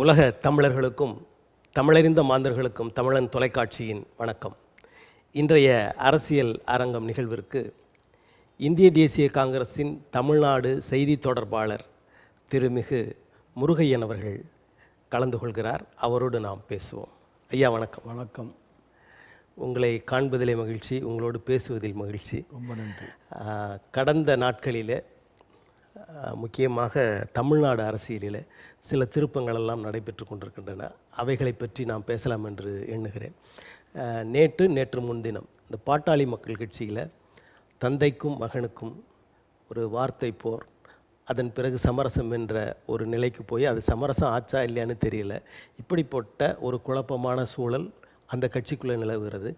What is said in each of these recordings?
உலக தமிழர்களுக்கும் தமிழறிந்த மாந்தர்களுக்கும் தமிழன் தொலைக்காட்சியின் வணக்கம். இன்றைய அரசியல் அரங்கம் நிகழ்விற்கு இந்திய தேசிய காங்கிரஸின் தமிழ்நாடு செய்தி தொடர்பாளர் திருமிகு முருகையன் அவர்கள் கலந்து கொள்கிறார். அவரோடு நாம் பேசுவோம். ஐயா வணக்கம். வணக்கம். உங்களை காண்பதிலே மகிழ்ச்சி, உங்களோடு பேசுவதில் மகிழ்ச்சி. ரொம்ப நன்றி. கடந்த நாட்களில் முக்கியமாக தமிழ்நாடு அரசியலில் சில திருப்பங்களெல்லாம் நடைபெற்று கொண்டிருக்கின்றன. அவைகளை பற்றி நாம் பேசலாம் என்று எண்ணுகிறேன். நேற்று முன்தினம் இந்த பாட்டாளி மக்கள் கட்சியில் தந்தைக்கும் மகனுக்கும் ஒரு வார்த்தை போர், அதன் பிறகு சமரசம் என்ற ஒரு நிலைக்கு போய் அது சமரசம் ஆச்சா இல்லையான்னு தெரியல. இப்படிப்பட்ட ஒரு குழப்பமான சூழல் அந்த கட்சிக்குள்ளே நிலவுகிறது.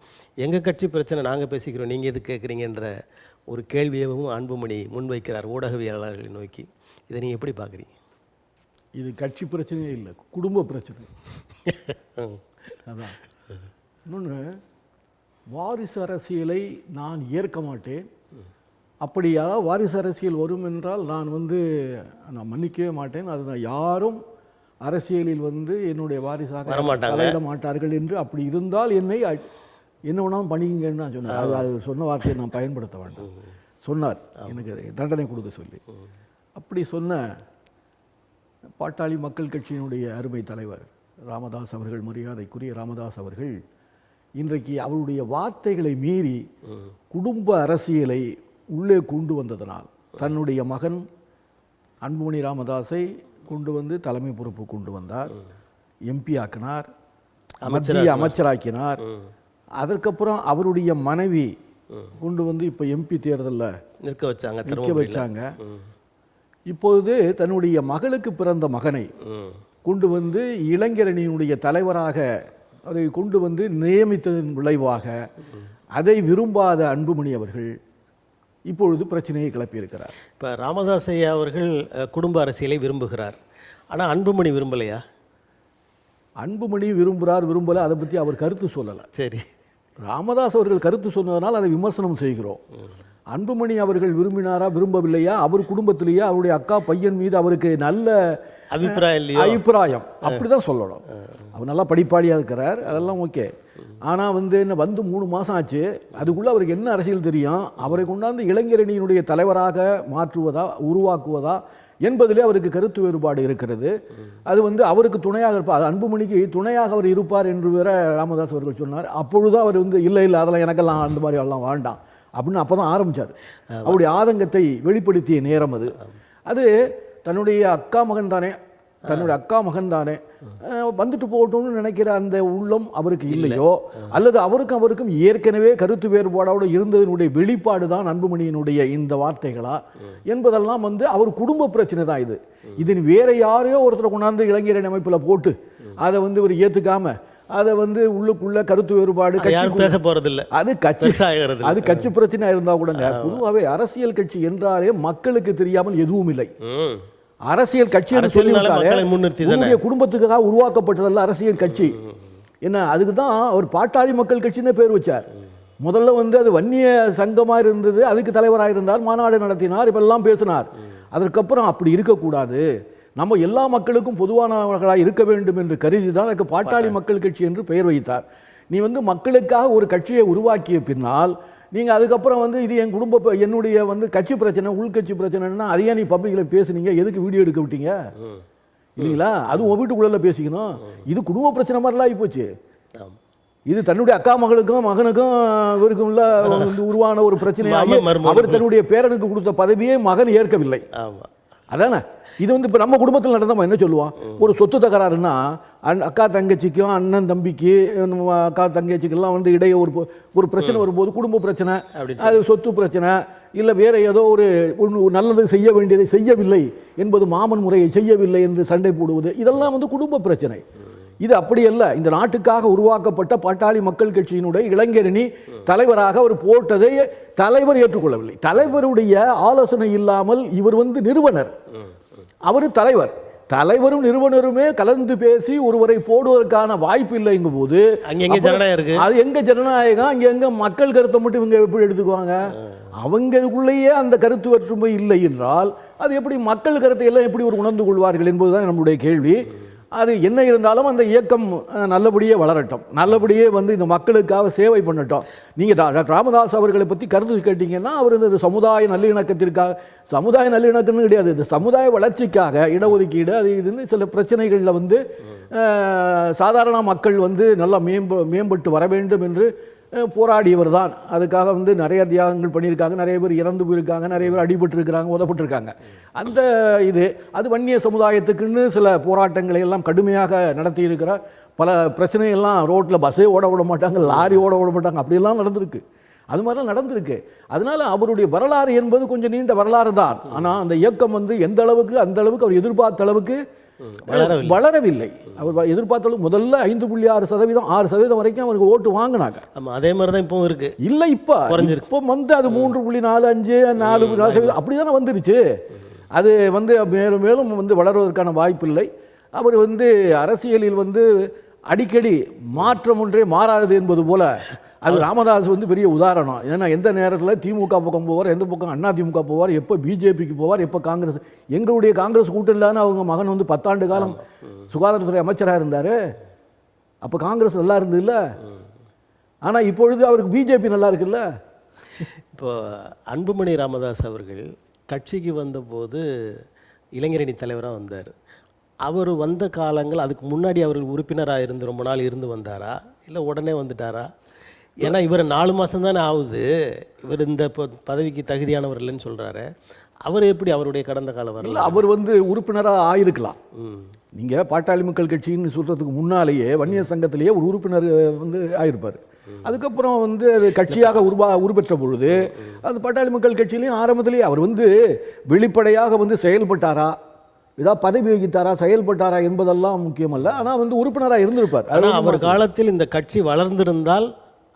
எங்கள் கட்சி பிரச்சனை நாங்கள் பேசிக்கிறோம், நீங்கள் எது கேட்குறீங்கன்ற ஒரு கேள்வியவும் அன்புமணி முன்வைக்கிறார் ஊடகவியலாளர்களை நோக்கி. இதை நீங்கள் எப்படி பார்க்குறீங்க? இது கட்சி பிரச்சனையே இல்லை, குடும்ப பிரச்சனை. அதான் இன்னொன்று, வாரிசு அரசியலை நான் ஏற்க மாட்டேன். அப்படியா வாரிசு அரசியல் வரும் என்றால் நான் மன்னிக்கவே மாட்டேன். அதுதான், யாரும் அரசியலில் என்னுடைய வாரிசாக தலையிட மாட்டார்கள் என்று. அப்படி இருந்தால் என்னை என்ன வேணாலும் பண்ணிக்கங்கன்னு நான் சொன்னேன். அது சொன்ன வார்த்தையை நான் பயன்படுத்த வேண்டாம் சொன்னார், எனக்கு தண்டனை கொடுக்க சொல்லி. அப்படி சொன்ன பாட்டாளி மக்கள் கட்சியினுடைய அருமை தலைவர் ராமதாஸ் அவர்கள், மரியாதைக்குரிய ராமதாஸ் அவர்கள், இன்றைக்கு அவருடைய வார்த்தைகளை மீறி குடும்ப அரசியலை உள்ளே கொண்டு வந்ததனால் தன்னுடைய மகன் அன்புமணி ராமதாஸை கொண்டு வந்து தலைமை பொறுப்பு கொண்டு வந்தார், எம்பி ஆக்கினார், மத்திய அமைச்சராக்கினார். அதற்கப்புறம் அவருடைய மனைவி கொண்டு வந்து இப்போ எம்பி தேர்தலில் நிற்க வச்சாங்க. இப்போது தன்னுடைய மகளுக்கு பிறந்த மகனை கொண்டு வந்து இளைஞரணியினுடைய தலைவராக அவரை கொண்டு வந்து நியமித்ததன் விளைவாக அதை விரும்பாத அன்புமணி அவர்கள் இப்பொழுது பிரச்சனையை கிளப்பியிருக்கிறார். இப்போ ராமதாஸ் ஐயா அவர்கள் குடும்ப அரசியலை விரும்புகிறார், ஆனால் அன்புமணி விரும்பலையா? அன்புமணி விரும்பலை, அதை பற்றி அவர் கருத்து சொல்லலை. சரி, ராமதாஸ் அவர்கள் கருத்து சொன்னதனால் அதை விமர்சனம் செய்கிறோம். அன்புமணி அவர்கள் விரும்பினாரா விரும்பவில்லையா? அவர் குடும்பத்திலேயே அவருடைய அக்கா பையன் மீது அவருக்கு நல்ல அபிப்பிராயம் அப்படிதான் சொல்லணும். அவர் நல்லா படிப்பாளியாக இருக்கிறார், அதெல்லாம் ஓகே. ஆனால் என்ன 3 மாதம் ஆச்சு, அதுக்குள்ளே அவருக்கு என்ன அரசியல் தெரியும்? அவரை கொண்டாந்து இளைஞரணியினுடைய தலைவராக மாற்றுவதா உருவாக்குவதா என்பதிலே அவருக்கு கருத்து வேறுபாடு இருக்கிறது. அது அவருக்கு துணையாக இருப்பார், அது அன்புமணிக்கு துணையாக அவர் இருப்பார் என்று வேற ராமதாஸ் அவர்கள் சொன்னார். அப்பொழுது அவர் இல்லை அதெல்லாம் எனக்கெல்லாம் அந்த மாதிரி எல்லாம் வேண்டாம் அப்படின்னு அப்போ தான் ஆரம்பித்தார். அவருடைய ஆதங்கத்தை வெளிப்படுத்திய நேரம் அது தன்னுடைய அக்கா மகன் தானே வந்துட்டு போகட்டும்னு நினைக்கிற அந்த உள்ளம் அவருக்கு இல்லையோ, அல்லது அவருக்கும் ஏற்கனவே கருத்து வேறுபாடோடு இருந்ததனுடைய வெளிப்பாடு தான் அன்புமணியினுடைய இந்த வார்த்தைகளா என்பதெல்லாம் அவர் குடும்ப பிரச்சனை தான். இதன் வேற யாரையோ ஒருத்தரை கொண்டாந்து இளைஞரணி அமைப்பில் போட்டு அதை இவர் ஏற்றுக்காம அதை உள்ளுக்குள்ள கருத்து வேறுபாடு பேச போறதில்லை, அது கட்சி பிரச்சனை இருந்தால் கூடங்க. பொதுவாகவே அரசியல் கட்சி என்றாலே மக்களுக்கு தெரியாமல் எதுவும் இல்லை. அரசியல் கட்சி சொல்லி குடும்பத்துக்காக உருவாக்கப்பட்டதல்ல அரசியல் கட்சி. என்ன, அதுக்கு தான் அவர் பாட்டாளி மக்கள் கட்சின்னு பேர் வச்சார். முதல்ல அது வன்னிய சங்கமாக இருந்தது, அதுக்கு தலைவராக இருந்தார், மாநாடு நடத்தினார், இப்பெல்லாம் பேசினார். அதற்கப்புறம் அப்படி இருக்கக்கூடாது, நம்ம எல்லா மக்களுக்கும் பொதுவானவர்களாக இருக்க வேண்டும் என்று கருதி தான் எனக்கு பாட்டாளி மக்கள் கட்சி என்று பெயர் வைத்தார். நீ மக்களுக்காக ஒரு கட்சியை உருவாக்கிய பின்னால் நீங்கள் அதுக்கப்புறம் இது என் என்னுடைய கட்சி பிரச்சனை, உள்கட்சி பிரச்சனைன்னா அதையே நீ பப்ளிக்கில் பேசுனீங்க, எதுக்கு வீடியோ எடுக்க விட்டீங்க இல்லைங்களா? அதுவும் வீட்டுக்குள்ளே பேசிக்கணும். இது குடும்ப பிரச்சனை மாதிரிலாம் ஆகிப்போச்சு. இது தன்னுடைய அக்கா மகளுக்கும் மகனுக்கும் இவருக்கும் உள்ள உருவான ஒரு பிரச்சனையாக அவர் தன்னுடைய பேரனுக்கு கொடுத்த பதவியை மகன் ஏற்கவில்லை. அதானே இது இப்போ நம்ம குடும்பத்தில் நடந்தோம். என்ன சொல்லுவோம், ஒரு சொத்து தகராறுன்னா அக்கா தங்கச்சிக்கும் அண்ணன் தம்பிக்கு அக்கா தங்கச்சிக்கெல்லாம் இடையே ஒரு பிரச்சனை வரும்போது குடும்ப பிரச்சனை, அது சொத்து பிரச்சனை, இல்லை வேறு ஏதோ ஒரு நல்லது செய்ய வேண்டியதை செய்யவில்லை என்பது, மாமன் முறையை செய்யவில்லை என்று சண்டை போடுவது, இதெல்லாம் குடும்ப பிரச்சனை. இது அப்படி அல்ல. இந்த நாட்டுக்காக உருவாக்கப்பட்ட பாட்டாளி மக்கள் கட்சியினுடைய இளைஞரணி தலைவராக அவர் போட்டதை தலைவர் ஏற்றுக்கொள்ளவில்லை. தலைவருடைய ஆலோசனை இல்லாமல் இவர் நிறுவனர், அவர் தலைவரும் நிறுவனருமே கலந்து பேசி ஒருவரை போடுவதற்கான வாய்ப்பு இல்லைங்கும் போது அது எங்க ஜனநாயகம்? அங்கே எங்க மக்கள் கருத்தை மட்டும் இவங்க எப்படி எடுத்துக்குவாங்க? அவங்களுக்குள்ளேயே அந்த கருத்து வேற்றுமை இல்லை என்றால் அது எப்படி மக்கள் கருத்தை எல்லாம் எப்படி ஒரு உணர்ந்து கொள்வார்கள் என்பதுதான் நம்முடைய கேள்வி. அது என்ன இருந்தாலும் அந்த இயக்கம் நல்லபடியே வளரட்டும், நல்லபடியே வந்து இந்த மக்களுக்காக சேவை பண்ணட்டும். நீங்கள் டாக்டர் ராமதாஸ் அவர்களை பற்றி கருத்து கேட்டிங்கன்னா அவர் இந்த சமுதாய நல்லிணக்கத்திற்காக, சமுதாய நல்லிணக்கம்னு கிடையாது, இந்த சமுதாய வளர்ச்சிக்காக இடஒதுக்கீடு அது இதுன்னு சில பிரச்சனைகளில் வந்து சாதாரண மக்கள் வந்து நல்லா மேம்பட்டு வர வேண்டும் என்று போராடியவர் தான். அதுக்காக வந்து நிறைய தியாகங்கள் பண்ணியிருக்காங்க, நிறைய பேர் இறந்து போயிருக்காங்க, நிறைய பேர் அடிபட்டுருக்கிறாங்க, உதப்பட்டிருக்காங்க. அந்த அது வன்னிய சமுதாயத்துக்குன்னு சில போராட்டங்களை எல்லாம் கடுமையாக நடத்தியிருக்கிறார். பல பிரச்சனைகள்லாம் ரோட்டில் பஸ்ஸே ஓட விட மாட்டாங்க, லாரி ஓட விட மாட்டாங்க, அப்படியெல்லாம் நடந்திருக்கு. அது மாதிரிலாம் நடந்திருக்கு. அதனால் அவருடைய வரலாறு என்பது கொஞ்சம் நீண்ட வரலாறு தான். ஆனால் அந்த இயக்கம் வந்து எந்த அளவுக்கு அந்த அளவுக்கு அவர் எதிர்பார்த்த அளவுக்கு வளரவில்லை. அவர் எதிர்பார்த்தாலும் முதல்ல 5.6%, 6% வரைக்கும் அவருக்கு ஓட்டு வாங்கினாங்க. அதே மாதிரி தான் இப்போ இருக்கு. இல்லை, இப்போ வந்து அது 3.45, 4% அப்படி தானே வந்துருச்சு. அது வந்து மேலும் மேலும் வந்து வளர்வதற்கான வாய்ப்பு இல்லை. அவர் வந்து அரசியலில் வந்து அடிக்கடி மாற்றம் ஒன்றே மாறாது என்பது போல அது ராமதாஸ் வந்து பெரிய உதாரணம். ஏன்னா எந்த நேரத்தில் திமுக பக்கம் போவார், எந்த பக்கம் அண்ணா திமுக போவார், எப்போ பிஜேபிக்கு போவார், எப்போ காங்கிரஸ். எங்களுடைய காங்கிரஸ் கூட்டணிலான அவங்க மகன் வந்து 10 ஆண்டு காலம் சுகாதாரத்துறை அமைச்சராக இருந்தார். அப்போ காங்கிரஸ் நல்லா இருந்தது இல்லை. ஆனால் இப்பொழுது அவருக்கு பிஜேபி நல்லா இருக்குல்ல. இப்போ அன்புமணி ராமதாஸ் அவர்கள் கட்சிக்கு வந்தபோது இளைஞரணி தலைவராக வந்தார். அவர் வந்த காலங்கள் அதுக்கு முன்னாடி அவர் உறுப்பினராக இருந்து ரொம்ப நாள் இருந்து வந்தாரா, இல்லை உடனே வந்துட்டாரா? ஏன்னா இவர் 4 மாதம் தானே ஆகுது, இவர் இந்த பதவிக்கு தகுதியானவர் இல்லைன்னு சொல்கிறாரு. அவர் எப்படி அவருடைய கடந்த கால வரல? அவர் வந்து உறுப்பினராக ஆயிருக்கலாம். நீங்கள் பாட்டாளி மக்கள் கட்சின்னு சொல்கிறதுக்கு முன்னாலேயே வன்னியர் சங்கத்திலேயே ஒரு உறுப்பினர் வந்து ஆயிருப்பார். அதுக்கப்புறம் வந்து அது கட்சியாக உருப்பெற்ற பொழுது அது பாட்டாளி மக்கள் கட்சியிலையும் ஆரம்பத்திலேயே அவர் வந்து வெளிப்படையாக வந்து செயல்பட்டாரா, ஏதாவது பதவி வகித்தாரா, செயல்பட்டாரா என்பதெல்லாம் முக்கியமல்ல. ஆனால் வந்து உறுப்பினராக இருந்திருப்பார். ஆனால் அவர் காலத்தில் இந்த கட்சி வளர்ந்திருந்தால்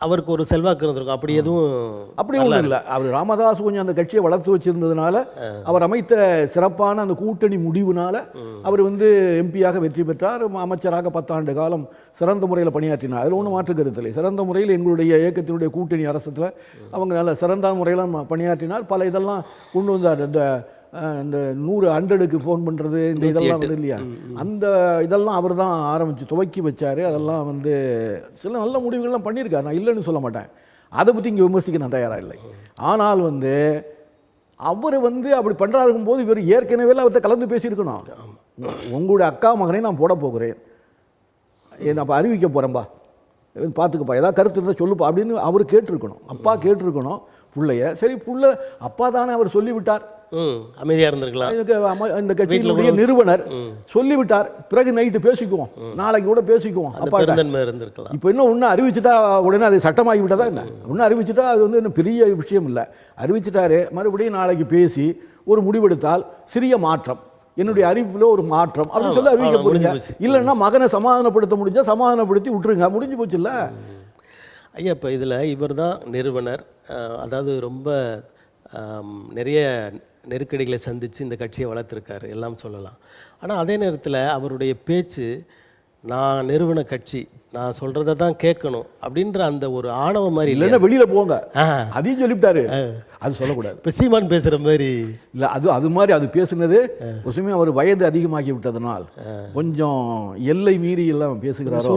அவருக்கு ஒரு செல்வாக்கு இருந்திருக்கும். அப்படி ஒன்றும் இல்லை. அவர் ராமதாஸ் கொஞ்சம் அந்த கட்சியை வளர்த்து வச்சிருந்ததுனால, அவர் அமைத்த சிறப்பான அந்த கூட்டணி முடிவுனால அவர் வந்து எம்பியாக வெற்றி பெற்றார். அமைச்சராக 10 ஆண்டு காலம் சிறந்த முறையில் பணியாற்றினார். அதில் ஒன்றும் மாற்று கருத்தில்லை. சிறந்த முறையில் எங்களுடைய இயக்கத்தினுடைய கூட்டணி அரசத்தில் அவங்க நல்ல சிறந்த முறையில் பணியாற்றினார். பல இதெல்லாம் கொண்டு வந்தார். இந்த 100க்கு ஃபோன் பண்ணுறது, இந்த இதெல்லாம் வந்து இல்லையா, அந்த இதெல்லாம் அவர் தான் ஆரம்பித்து துவக்கி வச்சார். அதெல்லாம் வந்து சில நல்ல முடிவுகள்லாம் பண்ணியிருக்காரு, நான் இல்லைன்னு சொல்ல மாட்டேன். அதை பற்றி இங்கே விமர்சிக்க நான் தயாராக இல்லை. ஆனால் வந்து அவர் வந்து அப்படி பண்ணுறாருக்கும் போது இவர் ஏற்கனவே அவர்கிட்ட கலந்து பேசியிருக்கணும். உங்களுடைய அக்கா மகனை நான் போட போகிறேன், நான் அப்போ அறிவிக்க போகிறேன்பா, பார்த்துக்கப்பா, ஏதாவது கருத்து இருந்தால் சொல்லுப்பா அப்படின்னு அவர் கேட்டிருக்கணும். அப்பா கேட்டிருக்கணும் பிள்ளைய. சரி, புள்ள அப்பா தானே அவர் சொல்லிவிட்டார், அமைதியாக இருந்திருக்கலாம். இந்த கட்சியினுடைய நிறுவனர் சொல்லிவிட்டார், பிறகு நைட்டு பேசிக்குவோம், நாளைக்கு கூட பேசிக்குவோம். அப்பா இருந்திருக்கலாம். இப்போ இன்னும் ஒன்று அறிவிச்சுட்டா உடனே அது சட்டமாகி விட்டதா என்ன? ஒன்று அறிவிச்சுட்டா அது வந்து இன்னும் பெரிய விஷயம் இல்லை. அறிவிச்சிட்டாரு, மறுபடியும் நாளைக்கு பேசி ஒரு முடிவெடுத்தால் சிறிய மாற்றம், என்னுடைய அறிவிப்பில் ஒரு மாற்றம் அப்படின்னு சொல்லி அறிவிக்க போறீங்க. இல்லைன்னா மகனை சமாதானப்படுத்த முடிஞ்சா சமாதானப்படுத்தி விட்டுருங்க, முடிஞ்சு போச்சு இல்லை ஐயா. இப்போ இதில் இவர் தான் நிறுவனர், அதாவது ரொம்ப நிறைய நெருக்கடிகளை சந்தித்து இந்த கட்சியை வளர்த்துருக்காரு எல்லாம் சொல்லலாம். ஆனால் அதே நேரத்தில் அவருடைய பேச்சு, நான் நிறுவன கட்சி, நான் சொல்கிறத தான் கேட்கணும் அப்படின்ற அந்த ஒரு ஆணவம் மாதிரி இல்லைன்னா வெளியில் போங்க அதையும் சொல்லிவிட்டாரு. அது சொல்லக்கூடாது. இப்போ சீமான் பேசுகிற மாதிரி இல்லை, அது மாதிரி அது பேசுனது ஒரு சமயம் அவர் வயது அதிகமாகி விட்டதனால் கொஞ்சம் எல்லை மீறி எல்லாம் பேசுகிறாரோ,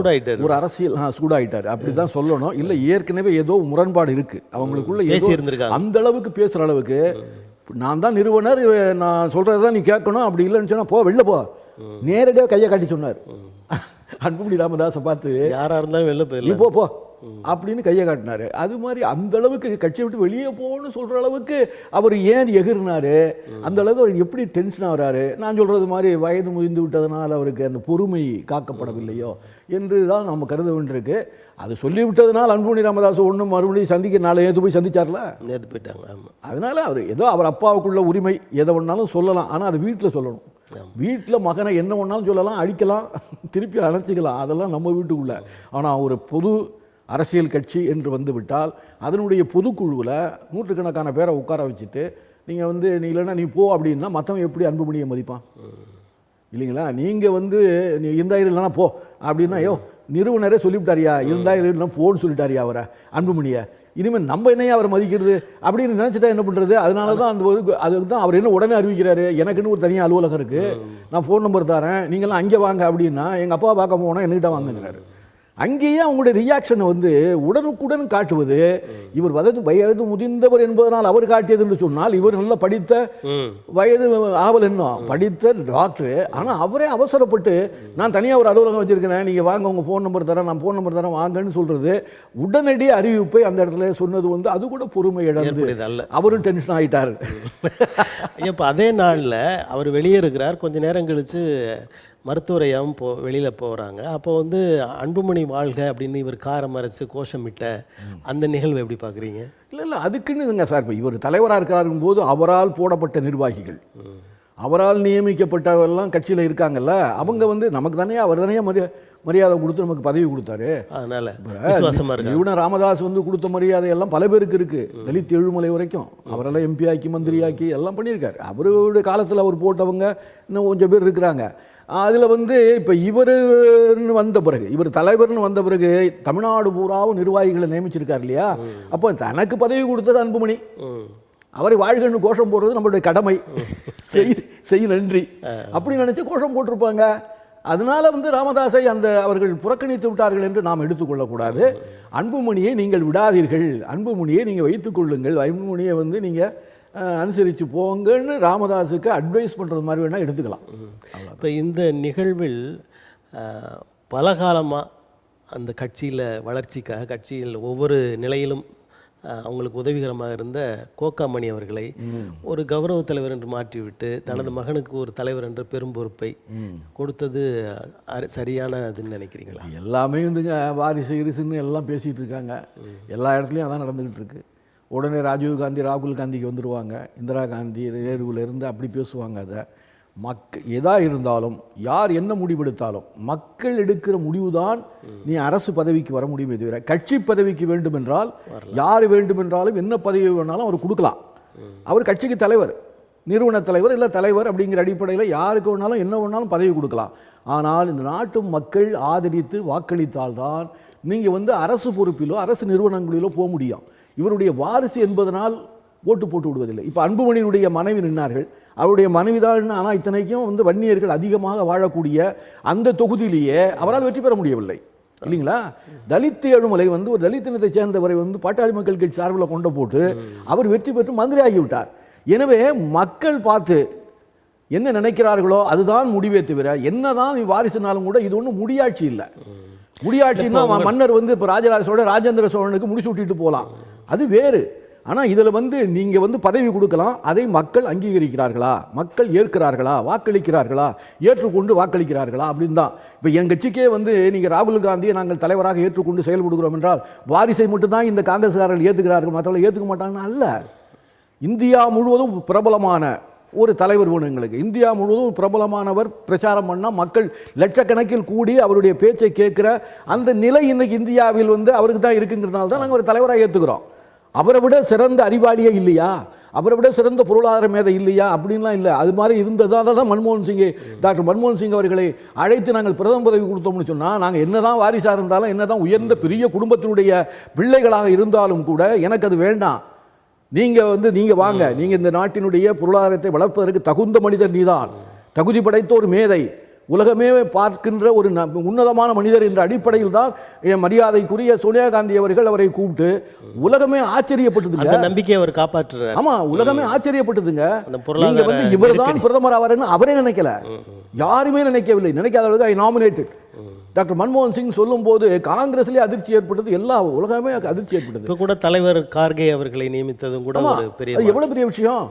ஒரு அரசியல் சூடாயிட்டார் அப்படி தான் சொல்லணும். இல்லை, ஏற்கனவே ஏதோ முரண்பாடு இருக்குது அவங்களுக்குள்ள, பேசியிருந்திருக்காங்க. அந்த அளவுக்கு பேசுகிற அளவுக்கு நான் தான் நிறுவனர், நான் சொல்கிறத தான் நீ கேட்கணும், அப்படி இல்லைன்னு சொன்னால் போ, வெளில போ, நேரடியாக கையை காட்டி சொன்னார். அன்புமணி ராமதாஸை பார்த்து யாராக இருந்தாலும் வெளில போய் நீ போ அப்படின்னு கையை காட்டினார். அது மாதிரி அந்த அளவுக்கு கட்சியை விட்டு வெளியே போகணும்னு சொல்கிற அளவுக்கு அவர் ஏன் எகிர்னாரு, அந்த அளவுக்கு அவர் எப்படி டென்ஷன் ஆகிறாரு. நான் சொல்கிறது மாதிரி வயது முதிர்ந்து விட்டதுனால அவருக்கு அந்த பொறுமை காக்கப்படவில்லையோ என்று தான் நம்ம கருத வேண்டியிருக்கு. அது சொல்லிவிட்டதுனால் அன்புமணி ராமதாஸ் ஒன்றும் மறுபடியும் சந்திக்க நாளை ஏற்று போய் சந்திச்சார்ல, நேற்று போயிட்டாங்க. அதனால் அவர் ஏதோ அவர் அப்பாவுக்குள்ள உரிமை எதை ஒன்றாலும் சொல்லலாம். ஆனால் அது வீட்டில் சொல்லணும். வீட்டில் மகனை என்ன ஒன்றாலும் சொல்லலாம், அடிக்கலாம், திருப்பி அணைச்சிக்கலாம், அதெல்லாம் நம்ம வீட்டுக்குள்ள. ஆனால் ஒரு பொது அரசியல் கட்சி என்று வந்து விட்டால் அதனுடைய பொதுக்குழுவில் நூற்றுக்கணக்கான பேரை உட்கார வச்சுட்டு நீங்கள் வந்து நீ இல்லைன்னா நீ போ அப்படின்னா மற்றவன் எப்படி அன்புமணியை மதிப்பான் இல்லைங்களா? நீங்கள் வந்து நீ இருந்தாயிரம் இல்லைனா போ அப்படின்னா, ஐயோ நிறுவனரே சொல்லிவிட்டாரியா, இருந்தாயிரம் இல்லைனா போன்னு சொல்லிட்டாரியா அவரை அன்புமணியை, இனிமேல் நம்ம என்னையா அவர் மதிக்கிறது அப்படின்னு நினச்சிட்டா என்ன பண்ணுறது? அதனால தான் அந்த அதுக்கு தான் அவர் என்ன உடனே அறிவிக்கிறாரு, எனக்குன்னு ஒரு தனியாக அலுவலகம் இருக்குது, நான் ஃபோன் நம்பர் தரேன், நீங்களாம் அங்கே வாங்க அப்படின்னா எங்கள் அப்பா பார்க்க போனால் என்கிட்ட வாங்குங்கிறாரு. அங்கேயே அவங்களுடைய ரியாக்ஷனை வந்து உடனுக்குடன் காட்டுவது, இவர் வயது முதிர்ந்தவர் என்பதனால் அவர் காட்டியது என்று சொன்னால், இவர் நல்லா படித்த வயது ஆவல் இன்னும் படித்த டாக்டரு, ஆனால் அவரே அவசரப்பட்டு நான் தனியாக ஒரு அலுவலகம் வச்சுருக்கிறேன், நீங்கள் வாங்க உங்கள் ஃபோன் நம்பர் தரேன், நான் ஃபோன் நம்பர் தரேன் வாங்கன்னு சொல்கிறது, உடனடி அறிவிப்பை அந்த இடத்துல சொன்னது வந்து அது கூட பொறுமை இழந்து அவரும் டென்ஷன் ஆகிட்டார். இப்போ அதே நாளில் அவர் வெளியே இருக்கிறார், கொஞ்சம் நேரம் கழித்து மருத்துவரையாகவும் வெளியில் போகிறாங்க. அப்போ வந்து அன்புமணி வாழ்க அப்படின்னு இவர் காரை மறைச்சு கோஷமிட்ட அந்த நிகழ்வு எப்படி பார்க்குறீங்க? இல்லை அதுக்குன்னு இதுங்க சார், இப்போ இவர் தலைவராக இருக்கிறாருக்கும் போது அவரால் போடப்பட்ட நிர்வாகிகள், அவரால் நியமிக்கப்பட்டவெல்லாம் கட்சியில் இருக்காங்கல்ல, அவங்க வந்து நமக்கு தானே அவர் தானே மரியாதை கொடுத்து நமக்கு பதவி கொடுத்தாரு. அதனால் விசுவாசமாக இருக்கு. இவனை ராமதாஸ் வந்து கொடுத்த மரியாதை எல்லாம் பல பேருக்கு இருக்குது. தலித் எழுமலை வரைக்கும் அவரெல்லாம் எம்பி ஆக்கி மந்திரி ஆக்கி எல்லாம் பண்ணியிருக்காரு. அவருடைய காலத்தில் அவர் போட்டவங்க இன்னும் கொஞ்சம் பேர் இருக்கிறாங்க. அதில் வந்து இப்போ இவர்னு வந்த பிறகு, இவர் தலைவர்னு வந்த பிறகு தமிழ்நாடு பூராவும் நிர்வாகிகளை நியமிச்சிருக்கார் இல்லையா? அப்போ தனக்கு பதவி கொடுத்தது அன்புமணி, அவரை வாழ்கன்னு கோஷம் போடுறது நம்மளுடைய கடமை, செய் நன்றி அப்படி நினச்சி கோஷம் போட்டிருப்பாங்க. அதனால வந்து ராமதாஸை அவர்கள் புறக்கணித்து விட்டார்கள் என்று நாம் எடுத்துக்கொள்ளக்கூடாது. அன்புமணியை நீங்கள் விடாதீர்கள், அன்புமணியை நீங்கள் வைத்துக்கொள்ளுங்கள், அன்புமணியை வந்து நீங்கள் அனுசரித்து போங்கன்னு ராமதாஸுக்கு அட்வைஸ் பண்ணுறது மாதிரி வேணால் எடுத்துக்கலாம். இப்போ இந்த நிகழ்வில் பல காலமாக அந்த கட்சியில் வளர்ச்சிக்காக கட்சியில் ஒவ்வொரு நிலையிலும் அவங்களுக்கு உதவிகரமாக இருந்த கோகாமணி அவர்களை ஒரு கௌரவ தலைவர் என்று மாற்றிவிட்டு தனது மகனுக்கு ஒரு தலைவர் என்ற பெரும் பொறுப்பை கொடுத்தது சரியானதுன்னு நினைக்கிறீங்களா? எல்லாமே வந்துங்க வாரிசு இரிசுன்னு எல்லாம் பேசிகிட்டு இருக்காங்க, எல்லா இடத்துலையும் அதான் நடந்துக்கிட்டு இருக்கு. உடனே ராஜீவ் காந்தி ராகுல் காந்திக்கு வந்துடுவாங்க, இந்திரா காந்தி நேருவிலேருந்து அப்படி பேசுவாங்க. அதை எதாக இருந்தாலும் யார் என்ன முடிவெடுத்தாலும் மக்கள் எடுக்கிற முடிவு தான் நீ அரசு பதவிக்கு வர முடியுமே தவிர கட்சி பதவிக்கு வேண்டுமென்றால் யார் வேண்டுமென்றாலும் என்ன பதவி வேணாலும் அவர் கொடுக்கலாம். அவர் கட்சிக்கு தலைவர், நிறுவன தலைவர் இல்லை தலைவர் அப்படிங்கிற அடிப்படையில் யாருக்கு வேணாலும் என்ன வேணாலும் பதவி கொடுக்கலாம். ஆனால் இந்த நாட்டு மக்கள் ஆதரித்து வாக்களித்தால்தான் நீங்கள் வந்து அரசு பொறுப்பிலோ அரசு நிறுவனங்களிலோ போக முடியும். இவருடைய வாரிசு என்பதனால் ஓட்டு போட்டு விடுவதில்லை. இப்போ அன்புமணியினுடைய மனைவி நின்றார்கள், அவருடைய மனைவி தான். ஆனால் இத்தனைக்கும் வந்து வன்னியர்கள் அதிகமாக வாழக்கூடிய அந்த தொகுதியிலேயே அவரால் வெற்றி பெற முடியவில்லை இல்லைங்களா? தலித் எழுமலை வந்து ஒரு தலித் இனத்தை சேர்ந்தவரை வந்து பாட்டாளி மக்கள் கட்சி சார்பில் கொண்டு போட்டு அவர் வெற்றி பெற்று மந்திரி ஆகிவிட்டார். எனவே மக்கள் பார்த்து என்ன நினைக்கிறார்களோ அதுதான் முடிவே தவிர என்னதான் வாரிசுனாலும் கூட இது ஒன்றும் முடியாட்சி இல்லை. முடியாட்சின்னா மன்னர் வந்து இப்போ ராஜராஜ சோழன் ராஜேந்திர சோழனுக்கு முடிச்சு விட்டுட்டு போகலாம், அது வேறு. ஆனால் இதில் வந்து நீங்கள் வந்து பதவி கொடுக்கலாம், அதை மக்கள் அங்கீகரிக்கிறார்களா, மக்கள் ஏற்கிறார்களா, வாக்களிக்கிறார்களா, ஏற்றுக்கொண்டு வாக்களிக்கிறார்களா அப்படின்னு தான். இப்போ என் கட்சிக்கே வந்து நீங்கள் ராகுல் காந்தியை நாங்கள் தலைவராக ஏற்றுக்கொண்டு செயல்படுகிறோம் என்றால் வாரிசை மட்டும்தான் இந்த காங்கிரஸ்காரர்கள் ஏற்றுக்கிறார்கள், மற்றவர்கள் ஏற்றுக்க மாட்டாங்கன்னா அல்ல. இந்தியா முழுவதும் பிரபலமான ஒரு தலைவர் வேணும் எங்களுக்கு. இந்தியா முழுவதும் பிரபலமானவர் பிரச்சாரம் பண்ணால் மக்கள் லட்சக்கணக்கில் கூடி அவருடைய பேச்சை கேட்குற அந்த நிலை இன்னைக்கு இந்தியாவில் வந்து அவருக்கு தான் இருக்குங்கிறதுனால தான் நாங்கள் ஒரு தலைவராக ஏற்றுக்கிறோம். அவரை விட சிறந்த அறிவாளியே இல்லையா, அவரை விட சிறந்த பொருளாதார மேதை இல்லையா அப்படின்லாம் இல்லை. அது மாதிரி இருந்ததாக தான் மன்மோகன் சிங்கை டாக்டர் மன்மோகன் சிங் அவர்களை அழைத்து நாங்கள் பிரதம பதவி கொடுத்தோம்னு சொன்னால், நாங்கள் என்ன தான் வாரிசாக இருந்தாலும் என்ன தான் உயர்ந்த பெரிய குடும்பத்தினுடைய பிள்ளைகளாக இருந்தாலும் கூட எனக்கு அது வேண்டாம். நீங்கள் வாங்க, நீங்கள் இந்த நாட்டினுடைய பொருளாதாரத்தை வளர்ப்பதற்கு தகுந்த மனிதர் நீதான், தகுதி படைத்த ஒரு மேதை, உலகமே பார்க்கின்ற ஒரு உன்னதமான மனிதர் என்ற அடிப்படையில் தான் என் மரியாதைக்குரிய சோனியா காந்தி அவர்கள் அவரை கூப்பிட்டு உலகமே ஆச்சரியப்பட்டதுங்க. நம்பிக்கை அவர் காப்பாற்றுறார். ஆமா, உலகமே ஆச்சரியப்பட்டதுங்க. நீங்க வந்து இவர் தான் பிரதமர் ஆவாருன்னு அவரே நினைக்கல, யாருமே நினைக்கவில்லை. நினைக்காதவர்கள் ஐ நாமினேட்டட் டாக்டர் மன்மோகன் சிங் சொல்லும் போது காங்கிரஸ்லேயே அதிர்ச்சி ஏற்பட்டது, எல்லா உலகமே அதிர்ச்சி ஏற்பட்டது. இப்போ கூட தலைவர் கார்கே அவர்களை நியமித்ததும் கூட எவ்வளவு பெரிய விஷயம்.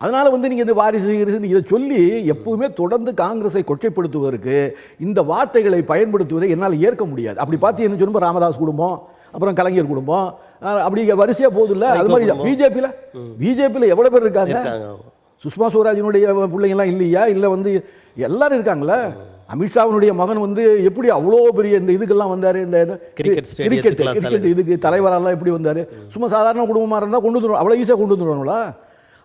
அதனால் வந்து நீங்கள் இந்த வாரிசு இதை சொல்லி எப்பவுமே தொடர்ந்து காங்கிரஸை கொச்சைப்படுத்துவதற்கு இந்த வார்த்தைகளை பயன்படுத்துவதை என்னால் ஏற்க முடியாது. அப்படி பார்த்து என்ன சொல்லும்போது ராமதாஸ் குடும்பம், அப்புறம் கலைஞர் குடும்பம், அப்படி வரிசையாக போகுது இல்லை. அது மாதிரி பிஜேபியில் எவ்வளோ பேர் இருக்காங்க. சுஷ்மா ஸ்வராஜினுடைய பிள்ளைங்கள்லாம் இல்லையா, இல்லை வந்து எல்லாரும் இருக்காங்களே. அமித்ஷாவினுடைய மகன் வந்து எப்படி அவ்வளோ பெரிய இந்த இதுக்கெல்லாம் வந்தார், இந்த கிரிக்கெட் இதுக்கு தலைவரெல்லாம் எப்படி வந்தார். சும்மா சாதாரண குடும்பமாக இருந்தால் கொண்டு வந்துடுவோம், அவ்வளோ ஈஸியாக கொண்டு வந்துடுவாங்களா?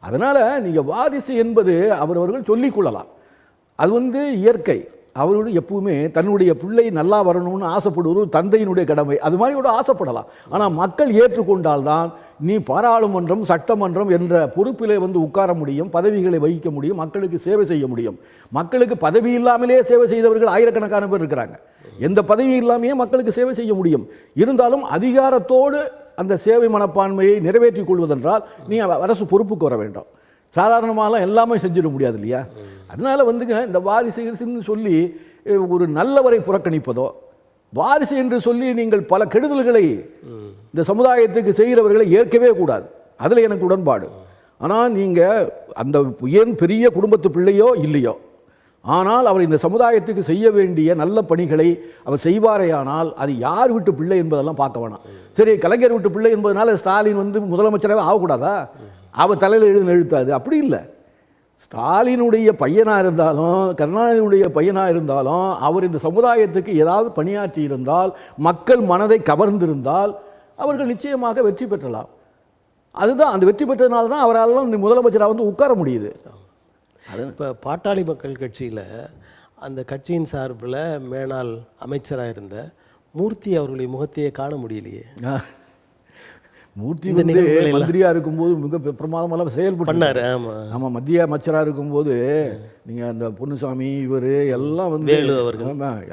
அதனால் நீங்கள் வாரிசு என்பது அவரவர்கள் சொல்லிக்கொள்ளலாம், அது வந்து இயற்கை. அவரோடு எப்பவுமே தன்னுடைய பிள்ளை நல்லா வரணும்னு ஆசைப்படுவது தந்தையினுடைய கடமை. அது மாதிரி கூட ஆசைப்படலாம். ஆனால் மக்கள் ஏற்றுக்கொண்டால்தான் நீ பாராளுமன்றம் சட்டமன்றம் என்ற பொறுப்பிலே வந்து உட்கார முடியும், பதவிகளை வகிக்க முடியும், மக்களுக்கு சேவை செய்ய முடியும். மக்களுக்கு பதவி இல்லாமலே சேவை செய்தவர்கள் ஆயிரக்கணக்கான பேர் இருக்கிறாங்க. எந்த பதவி இல்லாமையே மக்களுக்கு சேவை செய்ய முடியும். இருந்தாலும் அதிகாரத்தோடு அந்த சேவை மனப்பான்மையை நிறைவேற்றிக் கொள்வதென்றால் நீ அரசு பொறுப்புக்கு வர வேண்டும். சாதாரணமாலாம் எல்லாமே செஞ்சிட முடியாது இல்லையா? அதனால வந்துங்க இந்த வாரிசுன்னு சொல்லி ஒரு நல்லவரை புறக்கணிப்பதோ, வாரிசு என்று சொல்லி நீங்கள் பல கெடுதல்களை இந்த சமுதாயத்துக்கு செய்கிறவர்களை ஏற்கவே கூடாது. அதில் எனக்கு உடன்பாடு. ஆனால் நீங்கள் அந்த ஏன் பெரிய குடும்பத்து பிள்ளையோ இல்லையோ, ஆனால் அவர் இந்த சமுதாயத்துக்கு செய்ய வேண்டிய நல்ல பணிகளை அவர் செய்வாரேயானால் அது யார் வீட்டு பிள்ளை என்பதெல்லாம் பார்க்க வேணாம். சரி, கலைஞர் வீட்டு பிள்ளை என்பதனால ஸ்டாலின் வந்து முதலமைச்சராகவே ஆகக்கூடாதா? அவர் தலையில் எழுத்தாது. அப்படி இல்லை. ஸ்டாலினுடைய பையனாக இருந்தாலும் கருணாநிதியுடைய பையனாக இருந்தாலும் அவர் இந்த சமுதாயத்துக்கு ஏதாவது பணியாற்றி இருந்தால், மக்கள் மனதை கவர்ந்திருந்தால் அவர்கள் நிச்சயமாக வெற்றி பெற்றலாம். அதுதான் அந்த வெற்றி பெற்றதுனால தான் அவரால் முதலமைச்சராக வந்து உட்கார முடியுது. அது இப்போ பாட்டாளி மக்கள் கட்சியில் அந்த கட்சியின் சார்பில் மேனாள் அமைச்சராக இருந்த மூர்த்தி அவர்களுடைய முகத்தையே காண முடியலையே. மூர்த்தி வந்து மந்திரியாக இருக்கும்போது மிக பிரமாதமெல்லாம் செயல்பட்டார். ஆமாம், மத்திய அமைச்சராக இருக்கும்போது நீங்கள் அந்த பொன்னுசாமி இவர் எல்லாம் வந்து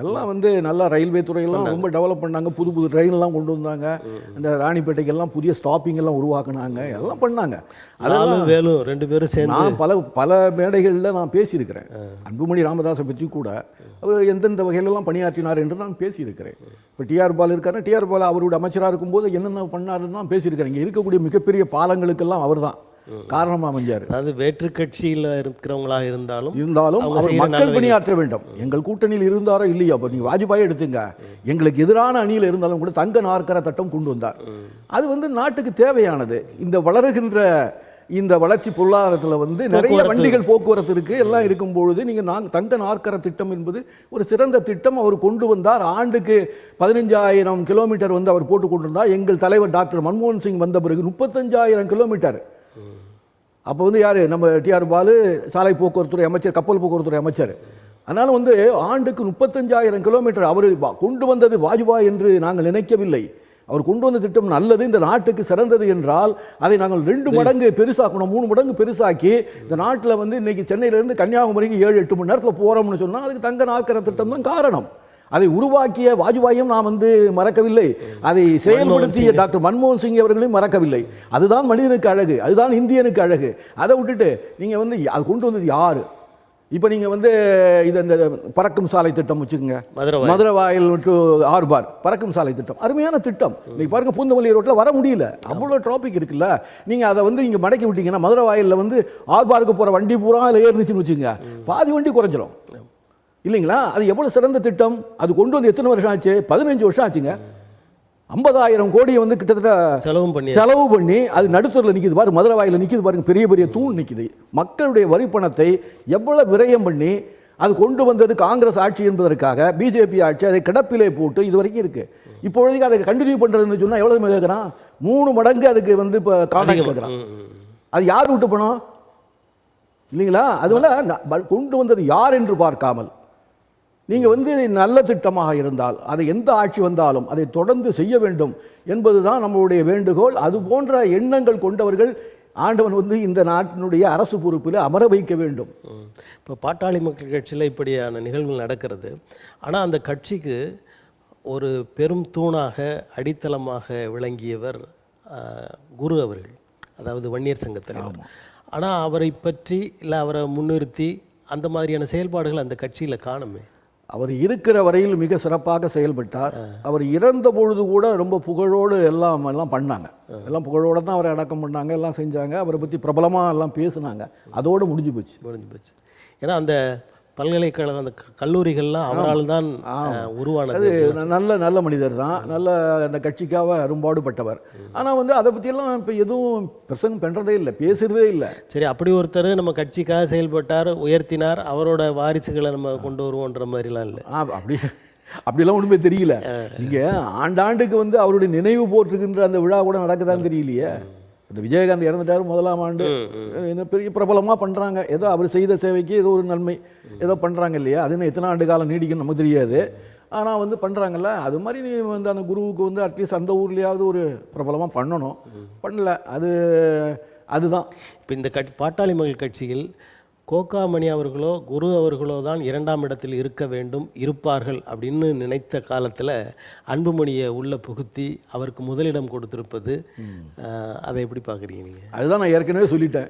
எல்லாம் வந்து நல்லா ரயில்வே துறையெல்லாம் ரொம்ப டெவலப் பண்ணாங்க. புது புது ட்ரெயின்லாம் கொண்டு வந்தாங்க. அந்த ராணிப்பேட்டைக்கெல்லாம் புதிய ஸ்டாப்பிங் எல்லாம் உருவாக்குனாங்க. எல்லாம் பண்ணாங்க. அதெல்லாம் வேலு ரெண்டு பேரும் சேர்ந்து நான் பல மேடைகளில் நான் பேசியிருக்கிறேன். அன்புமணி ராமதாஸை பற்றி கூட அவர் எந்தெந்த வகையிலெல்லாம் பணியாற்றினார் என்று நான் பேசியிருக்கிறேன். இப்போ டிஆர் பால் இருக்காருன்னா டிஆர் பால் அவருடைய அமைச்சராக இருக்கும்போது என்னென்ன பண்ணாருன்னு நான் பேசியிருக்கிறேன். இங்கே இருக்கக்கூடிய மிகப்பெரிய பாலங்களுக்கெல்லாம் அவர் தான் காரணமாக அமைஞ்சார். அதாவது வேற்று கட்சியில் இருக்கிறவங்களாக இருந்தாலும் அவர் மக்கள் பணியாற்ற வேண்டும். எங்கள் கூட்டணியில் இருந்தாரோ இல்லையோ, அப்போ நீங்கள் வாஜ்பாயை எடுத்துங்க, எங்களுக்கு எதிரான அணியில் இருந்தாலும் கூட தங்க நாற்கர திட்டம் கொண்டு வந்தார். அது வந்து நாட்டுக்கு தேவையானது. இந்த வளருகின்ற இந்த வளர்ச்சி பொருளாதாரத்தில் வந்து நிறைய வண்டிகள் போக்குவரத்து இருக்குது. எல்லாம் இருக்கும்பொழுது நீங்கள் தங்க நாற்கர திட்டம் என்பது ஒரு சிறந்த திட்டம் அவர் கொண்டு வந்தார். ஆண்டுக்கு 15,000 கிலோமீட்டர் வந்து அவர் போட்டு கொண்டிருந்தார். எங்கள் தலைவர் டாக்டர் மன்மோகன் சிங் வந்த பிறகு 35,000 கிலோமீட்டர். அப்போ வந்து யார்? நம்ம டிஆர் பாலு சாலை போக்குவரத்துறை அமைச்சர், கப்பல் போக்குவரத்துறை அமைச்சர். அதனால் வந்து ஆண்டுக்கு 35,000 கிலோமீட்டர் அவர் கொண்டு வந்தது வாஜ்பாய் என்று நாங்கள் நினைக்கவில்லை. அவர் கொண்டு வந்த திட்டம் நல்லது, இந்த நாட்டுக்கு சிறந்தது என்றால் அதை நாங்கள் 2 மடங்கு பெருசாக்கணும், 3 மடங்கு பெருசாக்கி இந்த நாட்டில் வந்து இன்றைக்கி சென்னையிலேருந்து கன்னியாகுமரிக்கு 7-8 மணி நேரத்தில் போகிறோம்னு சொன்னால் அதுக்கு தங்க நாற்கர திட்டம் தான் காரணம். அதை உருவாக்கிய வாஜ்பாயும் நான் வந்து மறக்கவில்லை. அதை செயல்படுத்திய டாக்டர் மன்மோகன் சிங் அவர்களையும் மறக்கவில்லை. அதுதான் மனிதனுக்கு அழகு, அதுதான் இந்தியனுக்கு அழகு. அதை விட்டுட்டு நீங்கள் வந்து அது கொண்டு வந்தது யார்? இப்போ நீங்கள் வந்து இது இந்த பறக்கும் சாலை திட்டம் வச்சுக்கோங்க, மதுரவாயில் டு ஆர்பார் பறக்கும் சாலை திட்டம் அருமையான திட்டம். நீங்கள் பாருங்கள், பூந்தமல்லி ரோட்டில் வர முடியல, அவ்வளோ டிராஃபிக் இருக்குல்ல. நீங்கள் அதை வந்து இங்கே மடக்கி விட்டீங்கன்னா மதுரவாயிலில் வந்து ஆர்பாருக்கு போகிற வண்டி பூரா அதில் ஏறிச்சுன்னு வச்சுக்கோங்க, பாதி வண்டி குறைஞ்சிரும் இல்லைங்களா? அது எவ்வளோ சிறந்த திட்டம். அது கொண்டு வந்து எத்தனை வருஷம் ஆச்சு? 15 வருஷம் ஆச்சுங்க. 50,000 கோடியை வந்து கிட்டத்தட்ட செலவு பண்ணி அது நடுத்தூரில் நிற்கிது பாரு, மதுரவாயில் நிற்கிது பாருங்க, பெரிய பெரிய தூண் நிற்கிது. மக்களுடைய வரி பணத்தை எவ்வளோ விரயம் பண்ணி அது கொண்டு வந்தது காங்கிரஸ் ஆட்சி என்பதற்காக பிஜேபி ஆட்சி அதை கிடப்பிலே போட்டு இது வரைக்கும் இருக்குது. இப்பொழுதுக்கு அதை கண்டினியூ பண்ணுறதுன்னு சொன்னால் எவ்வளோ கேட்குறான்? 3 மடங்கு அதுக்கு வந்து இப்போ கான்ட்ராக்ட் கேட்குறான். அது யார் விட்டு பணம் இல்லைங்களா? அதுவல்ல கொண்டு வந்தது யார் என்று பார்க்காமல் நீங்கள் வந்து நல்ல திட்டமாக இருந்தால் அதை எந்த ஆட்சி வந்தாலும் அதை தொடர்ந்து செய்ய வேண்டும் என்பது தான் நம்மளுடைய வேண்டுகோள். அது போன்ற எண்ணங்கள் கொண்டவர்கள் ஆண்டவன் வந்து இந்த நாட்டினுடைய அரசு பொறுப்பில் அமர வைக்க வேண்டும். இப்போ பாட்டாளி மக்கள் கட்சியில் இப்படியான நிகழ்வுகள் நடக்கிறது. ஆனால் அந்த கட்சிக்கு ஒரு பெரும் தூணாக அடித்தளமாக விளங்கியவர் குரு அவர்கள், அதாவது வன்னியர் சங்கத்தில். ஆனால் அவரை பற்றி இல்லை அவரை முன்னிறுத்தி அந்த மாதிரியான செயல்பாடுகள் அந்த கட்சியில் காணுமே. அவர் இருக்கிற வரையில் மிக சிறப்பாக செயல்பட்டார். அவர் இறந்த பொழுது கூட ரொம்ப புகழோடு எல்லாம் பண்ணாங்க. எல்லாம் புகழோடு தான் அவரை அடக்கம் பண்ணாங்க, எல்லாம் செஞ்சாங்க. அவரை பற்றி பிரபலமாக எல்லாம் பேசுனாங்க. அதோடு முடிஞ்சு போச்சு. ஏன்னா அந்த பல்கலைக்கழகம் அந்த கல்லூரிகள்லாம் அவரால் தான் உருவானது. நல்ல மனிதர் தான், நல்ல அந்த கட்சிக்காக அரும்பாடுபட்டவர். ஆனால் வந்து அதை பற்றியெல்லாம் இப்போ எதுவும் பிரசங்கம் பண்ணுறதே இல்லை, பேசுகிறதே இல்லை. சரி, அப்படி ஒருத்தர் நம்ம கட்சிக்காக செயல்பட்டார், உயர்த்தினார், அவரோட வாரிசுகளை நம்ம கொண்டு வருவோன்ற மாதிரிலாம் இல்லை. அப்படிலாம் ஒன்றுமே தெரியல. நீங்கள் ஆண்டாண்டுக்கு வந்து அவருடைய நினைவு போட்டிருக்கின்ற அந்த விழா கூட நடக்குதான்னு தெரியலையே. இந்த விஜயகாந்த் இறந்துட்டார் முதலாம் ஆண்டு, என்ன பெரிய பிரபலமாக பண்ணுறாங்க, ஏதோ அவர் செய்த சேவைக்கு ஏதோ ஒரு நன்மை ஏதோ பண்ணுறாங்க இல்லையா, அது என்ன எத்தனை ஆண்டு காலம் நீடிக்கும் நமக்கு தெரியாது, ஆனால் வந்து பண்ணுறாங்கல்ல. அது மாதிரி நீ வந்து அந்த குருவுக்கு வந்து அட்லீஸ்ட் அந்த ஊர்லேயாவது ஒரு பிரபலமாக பண்ணணும், பண்ணல. அதுதான் இப்போ இந்த பாட்டாளி மக்கள் கட்சியில் கோகாமணி அவர்களோ குரு அவர்களோ தான் 2ஆம் இடத்தில் இருக்க வேண்டும், இருப்பார்கள் அப்படின்னு நினைத்த காலத்தில் அன்புமணியை உள்ள புகுத்தி அவருக்கு முதலிடம் கொடுத்திருப்பது, அதை எப்படி பார்க்குறீங்க நீங்கள்? அதுதான் நான் ஏற்கனவே சொல்லிட்டேன்.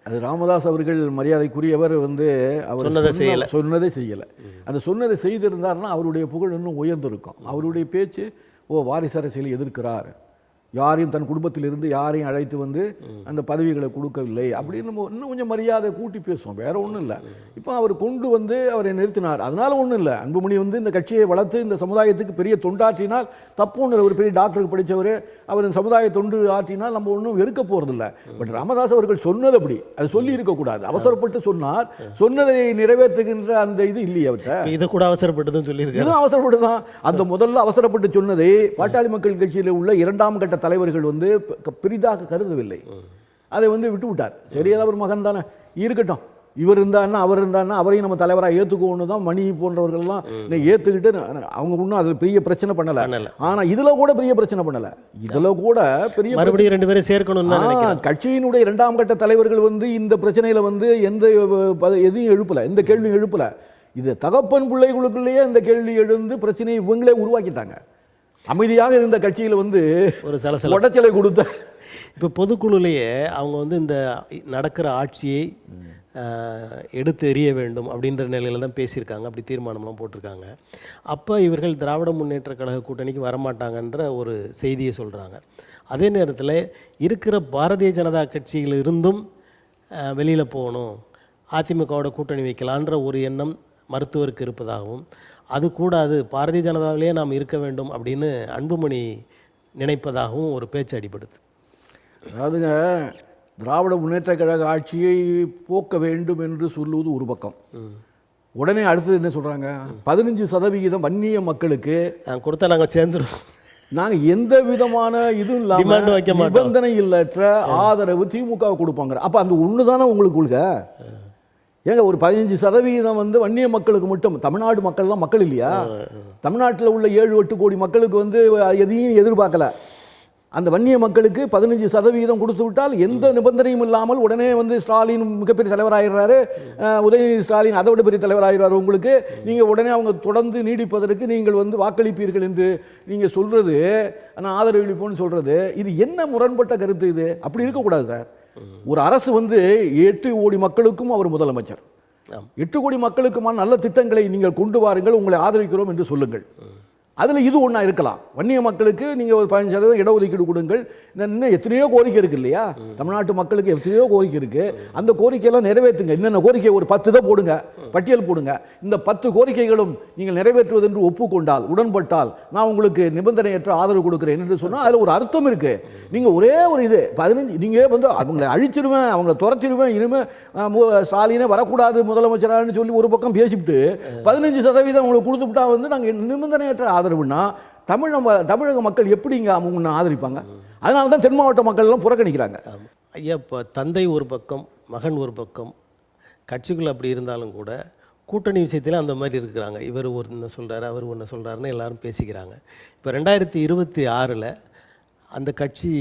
அது ராமதாஸ் அவர்கள் மரியாதைக்குரியவர் வந்து அவர் சொன்னதை செய்யலை. அந்த சொன்னதை செய்திருந்தார்னா அவருடைய புகழ் இன்னும் உயர்ந்திருக்கும். அவருடைய பேச்சு வாரிசு அரசியலை எதிர்க்கிறார், யாரையும் தன் குடும்பத்திலிருந்து யாரையும் அழைத்து வந்து அந்த பதவிகளை கொடுக்கவில்லை அப்படின்னு இன்னும் கொஞ்சம் மரியாதை கூட்டி பேசுவோம், வேற ஒன்றும் இல்லை. இப்போ அவர் கொண்டு வந்து அவரை நிறுத்தினார், அதனால ஒன்றும் இல்லை. அன்புமணி வந்து இந்த கட்சியை வளர்த்து இந்த சமுதாயத்துக்கு பெரிய தொண்டாற்றினால் தப்பு ஒன்று, ஒரு பெரிய டாக்டருக்கு படித்தவர் அவர் இந்த சமுதாய தொண்டு ஆற்றினால் நம்ம ஒன்றும் வெறுக்க போகிறதில்ல. பட் ராமதாஸ் அவர்கள் சொன்னது அப்படி, அது சொல்லி இருக்கக்கூடாது, அவசரப்பட்டு சொன்னார், சொன்னதை நிறைவேற்றுகின்ற அந்த இது இல்லையே அவர்கிட்ட. இதை கூட அவசரப்பட்டு சொல்லியிருக்காரு, இதுவும் அவசரப்பட்டு தான். அந்த முதல்ல அவசரப்பட்டு சொன்னதை பாட்டாளி மக்கள் கட்சியில் உள்ள 2ஆம் கட்ட தலைவர்கள் வந்து பெரிதாக கருதவில்லை, அதை வந்து விட்டு விட்டார். சரி, ஏதாவது ஒரு மகன் தானே இருக்கட்டும், இவர் இருந்தாருன்னா அவர் இருந்தாருன்னா அவரையும் நம்ம தலைவராக ஏற்றுக்கோன்னு தான் மணி போன்றவர்கள்லாம் ஏற்றுக்கிட்டு அவங்க ஒன்றும் அதில் பெரிய பிரச்சனை பண்ணலை. ஆனால் இதில் கூட பெரிய பிரச்சனை பண்ணலை, இதில் கூட பெரிய மறுபடியும் 2 பேரும் சேர்க்கணும். கட்சியினுடைய 2ஆம் கட்ட தலைவர்கள் வந்து இந்த பிரச்சனையில் வந்து எந்த எதையும் எழுப்பலை, எந்த கேள்வியும் எழுப்பலை. இது தகப்பன் பிள்ளைகளுக்குள்ளேயே இந்த கேள்வி எழுந்து பிரச்சனையை இவங்களே உருவாக்கிட்டாங்க. அமைதியாக இருந்த கட்சியில் வந்து ஒரு உடச்சலை கொடுத்த இப்போ பொதுக்குழுலேயே அவங்க வந்து இந்த நடக்கிற ஆட்சியை எடுத்து எறிய வேண்டும் அப்படின்ற நிலையில் தான் பேசியிருக்காங்க, அப்படி தீர்மானம்லாம் போட்டிருக்காங்க. அப்போ இவர்கள் திராவிட முன்னேற்ற கழக கூட்டணிக்கு வரமாட்டாங்கன்ற ஒரு செய்தியை சொல்கிறாங்க. அதே நேரத்தில் இருக்கிற பாரதிய ஜனதா கட்சியில் இருந்தும் வெளியில் போகணும், அதிமுகவோட கூட்டணி வைக்கலான்ற ஒரு எண்ணம் மருத்துவருக்கு இருப்பதாகவும், அது கூடாது, பாரதிய ஜனதாவிலேயே நாம் இருக்க வேண்டும் அப்படின்னு அன்புமணி நினைப்பதாகவும் ஒரு பேச்சு அடிபடுது. அதாவதுங்க, திராவிட முன்னேற்ற கழக ஆட்சியை போக்க வேண்டும் என்று சொல்லுவது ஒரு பக்கம், உடனே அடுத்தது என்ன சொல்கிறாங்க, 15% வன்னிய மக்களுக்கு கொடுத்தா நாங்கள் சேர்ந்துருவோம், நாங்கள் எந்த விதமான இதுவும் இல்லாமல் நிபந்தனை இல்லற்ற ஆதரவு திமுக கொடுப்பாங்க. அப்போ அந்த ஒன்று தானே உங்களுக்கு கொள்கை? ஏங்க, ஒரு 15% வந்து வன்னிய மக்களுக்கு மட்டும், தமிழ்நாடு மக்கள் தான் மக்கள் இல்லையா, தமிழ்நாட்டில் உள்ள 7-8 கோடி மக்களுக்கு வந்து எதையும் எதிர்பார்க்கல. அந்த வன்னிய மக்களுக்கு 15% கொடுத்து விட்டால் எந்த நிபந்தனையும் இல்லாமல் உடனே வந்து ஸ்டாலின் மிகப்பெரிய தலைவராகிறாரு, உதயநிதி ஸ்டாலின் அதை விட பெரிய தலைவராகிறாரு, உங்களுக்கு நீங்கள் உடனே அவங்க தொடர்ந்து நீடிப்பதற்கு நீங்கள் வந்து வாக்களிப்பீர்கள் என்று நீங்கள் சொல்கிறது, ஆனால் ஆதரவளிப்போன்னு சொல்கிறது, இது என்ன முரண்பட்ட கருத்து? இது அப்படி இருக்கக்கூடாது சார். ஒரு அரசு வந்து 8 கோடி மக்களுக்கும் அவர் முதலமைச்சர், 8 கோடி மக்களுக்குமான நல்ல திட்டங்களை நீங்கள் கொண்டு வாருங்கள், உங்களை ஆதரிக்கிறோம் என்று சொல்லுங்கள். அதில் இது ஒன்றா இருக்கலாம். வன்னிய மக்களுக்கு நீங்கள் ஒரு 15% இடஒதுக்கீடு கொடுங்கள். இன்னும் எத்தனையோ கோரிக்கை இருக்குது இல்லையா, தமிழ்நாட்டு மக்களுக்கு எத்தனையோ கோரிக்கை இருக்குது, அந்த கோரிக்கையெல்லாம் நிறைவேற்றுங்க. என்னென்ன கோரிக்கை ஒரு 10 தான் போடுங்க, பட்டியல் போடுங்க. இந்த 10 கோரிக்கைகளும் நீங்கள் நிறைவேற்றுவது என்று ஒப்புக்கொண்டால், உடன்பட்டால், நான் உங்களுக்கு நிபந்தனையற்ற ஆதரவு கொடுக்குறேன் என்று சொன்னால் அதில் ஒரு அர்த்தம் இருக்குது. நீங்கள் ஒரே ஒரு இது 15 நீங்கள் வந்து அவங்களை அழிச்சிருவேன், அவங்களை துரத்திடுவேன், இனிமேல் ஸ்டாலினே வரக்கூடாது முதலமைச்சரான்னு சொல்லி ஒரு பக்கம் பேசிவிட்டு 15% அவங்களுக்கு கொடுத்துவிட்டா வந்து நாங்கள் நிபந்தனையற்ற ஆதரவுன்னா தமிழக மக்கள் எப்படி இங்கே அவங்க ஆதரிப்பாங்க? அதனால தான் தென் மாவட்ட மக்கள் எல்லாம் புறக்கணிக்கிறாங்க. ஐயா, இப்போ தந்தை ஒரு பக்கம், மகன் ஒரு பக்கம், கட்சிக்குள்ள அப்படி இருந்தாலும் கூட கூட்டணி விஷயத்தில் அந்த மாதிரி இருக்கிறாங்க. இவர் ஒன்று சொல்கிறாரு, அவர் ஒன்று சொல்கிறாருன்னு எல்லாரும் பேசிக்கிறாங்க. இப்போ 2026 அந்த கட்சி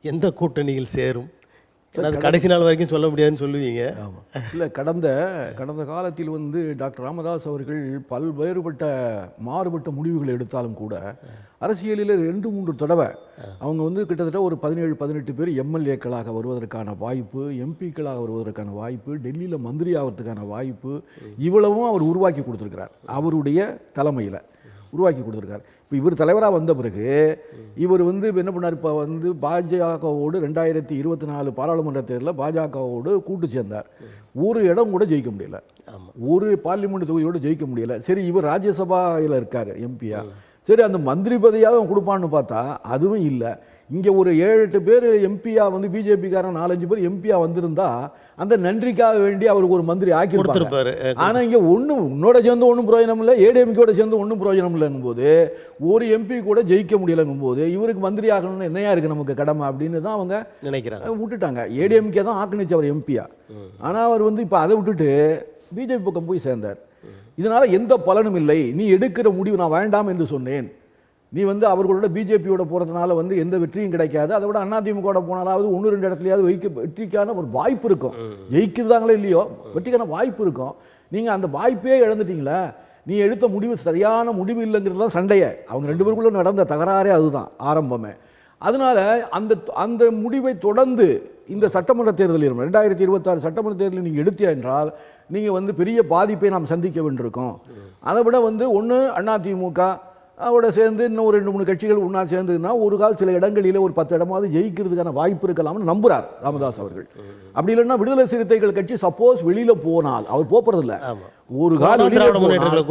எந்த கூட்டணியில் சேரும்? அது கடைசி நாள் வரைக்கும் சொல்ல முடியாதுன்னு சொல்லுவீங்க. ஆமாம், இல்லை, கடந்த காலத்தில் வந்து டாக்டர் ராமதாஸ் அவர்கள் பல்வேறுபட்ட மாறுபட்ட முடிவுகள் எடுத்தாலும் கூட அரசியலில் 2-3 தடவை அவங்க வந்து கிட்டத்தட்ட ஒரு 17-18 பேர் எம்எல்ஏக்களாக வருவதற்கான வாய்ப்பு, எம்பிக்களாக வருவதற்கான வாய்ப்பு, டெல்லியில் மந்திரி ஆகிறதுக்கான வாய்ப்பு, இவ்வளவும் அவர் உருவாக்கி கொடுத்துருக்கிறார். அவருடைய தலைமையில் உருவாக்கி கொடுத்துருக்கார். இப்போ இவர் தலைவராக வந்த பிறகு இவர் வந்து என்ன பண்ணார், இப்போ வந்து பாஜகவோடு 2024 பாராளுமன்ற தேர்தலில் பாஜகவோடு கூட்டு சேர்ந்தார். ஒரு இடம் கூட ஜெயிக்க முடியல, ஒரு பார்லிமெண்ட் தொகுதியோடு ஜெயிக்க முடியல. சரி, இவர் ராஜ்யசபாவில் இருக்கார் எம்பியா, சரி அந்த மந்திரி பதவியாவது அவன் கொடுப்பான்னு பார்த்தா அதுவும் இல்லை. இங்கே ஒரு 7-8 பேர் எம்பியாக வந்து பிஜேபிக்காரன் 4-5 பேர் எம்பியாக வந்திருந்தா அந்த நன்றிக்காக வேண்டி அவருக்கு ஒரு மந்திரி ஆக்கி கொடுத்துருப்பாரு. ஆனால் இங்கே உன்னோட சேர்ந்து ஒன்றும் பிரயோஜனம் இல்லை, ஏடிஎம்கேட சேர்ந்து ஒன்றும் பிரயோஜனம் இல்லைங்கும் போது, ஒரு எம்பி கூட ஜெயிக்க முடியலைங்கும் போது இவருக்கு மந்திரி ஆகணும்னு என்னையா இருக்குது நமக்கு கடமை அப்படின்னு தான் அவங்க நினைக்கிறாங்க. விட்டுட்டாங்க. ஏடிஎம்கே தான் ஆக்குனிச்சு அவர் எம்பியா. ஆனால் அவர் வந்து இப்போ அதை விட்டுட்டு பிஜேபி பக்கம் போய் சேர்ந்தார். இதனால் எந்த பலனும் இல்லை. நீ எடுக்கிற முடிவு நான் வேண்டாம் என்று சொன்னேன். நீ வந்து அவர்களோட பிஜேபியோட போகிறதுனால வந்து எந்த வெற்றியும் கிடைக்காது. அதை விட அதிமுக போனாலாவது 1-2 இடத்துலையாவது வெற்றிக்கான ஒரு வாய்ப்பு இருக்கும். ஜெயிக்கிறதாங்களோ இல்லையோ வெற்றிக்கான வாய்ப்பு இருக்கும். நீங்கள் அந்த வாய்ப்பே இழந்துட்டீங்களா? நீ எடுத்த முடிவு சரியான முடிவு இல்லைங்கிறது தான் சண்டையை. அவங்க 2 பேருக்குள்ள நடந்த தகராறே அதுதான் ஆரம்பமே. அதனால் அந்த முடிவை தொடர்ந்து இந்த சட்டமன்ற தேர்தலில் 2026 சட்டமன்ற தேர்தலில் நீங்கள் எடுத்தியா என்றால் நீங்கள் வந்து பெரிய பாதிப்பை நாம் சந்திக்க வேண்டியிருக்கோம். அதை விட வந்து ஒன்று அதிமுக அவரோட சேர்ந்து இன்னும் ஒரு 2-3 கட்சிகள் ஒன்றா சேர்ந்துன்னா ஒரு கால் சில இடங்களில் ஒரு 10 இடமாவது ஜெயிக்கிறதுக்கான வாய்ப்பு இருக்கலாம்னு நம்புகிறார் ராமதாஸ் அவர்கள். அப்படி இல்லைன்னா விடுதலை சிறுத்தைகள் கட்சி சப்போஸ் வெளியில் போனால், அவர் போகிறதில்ல, ஒரு கால்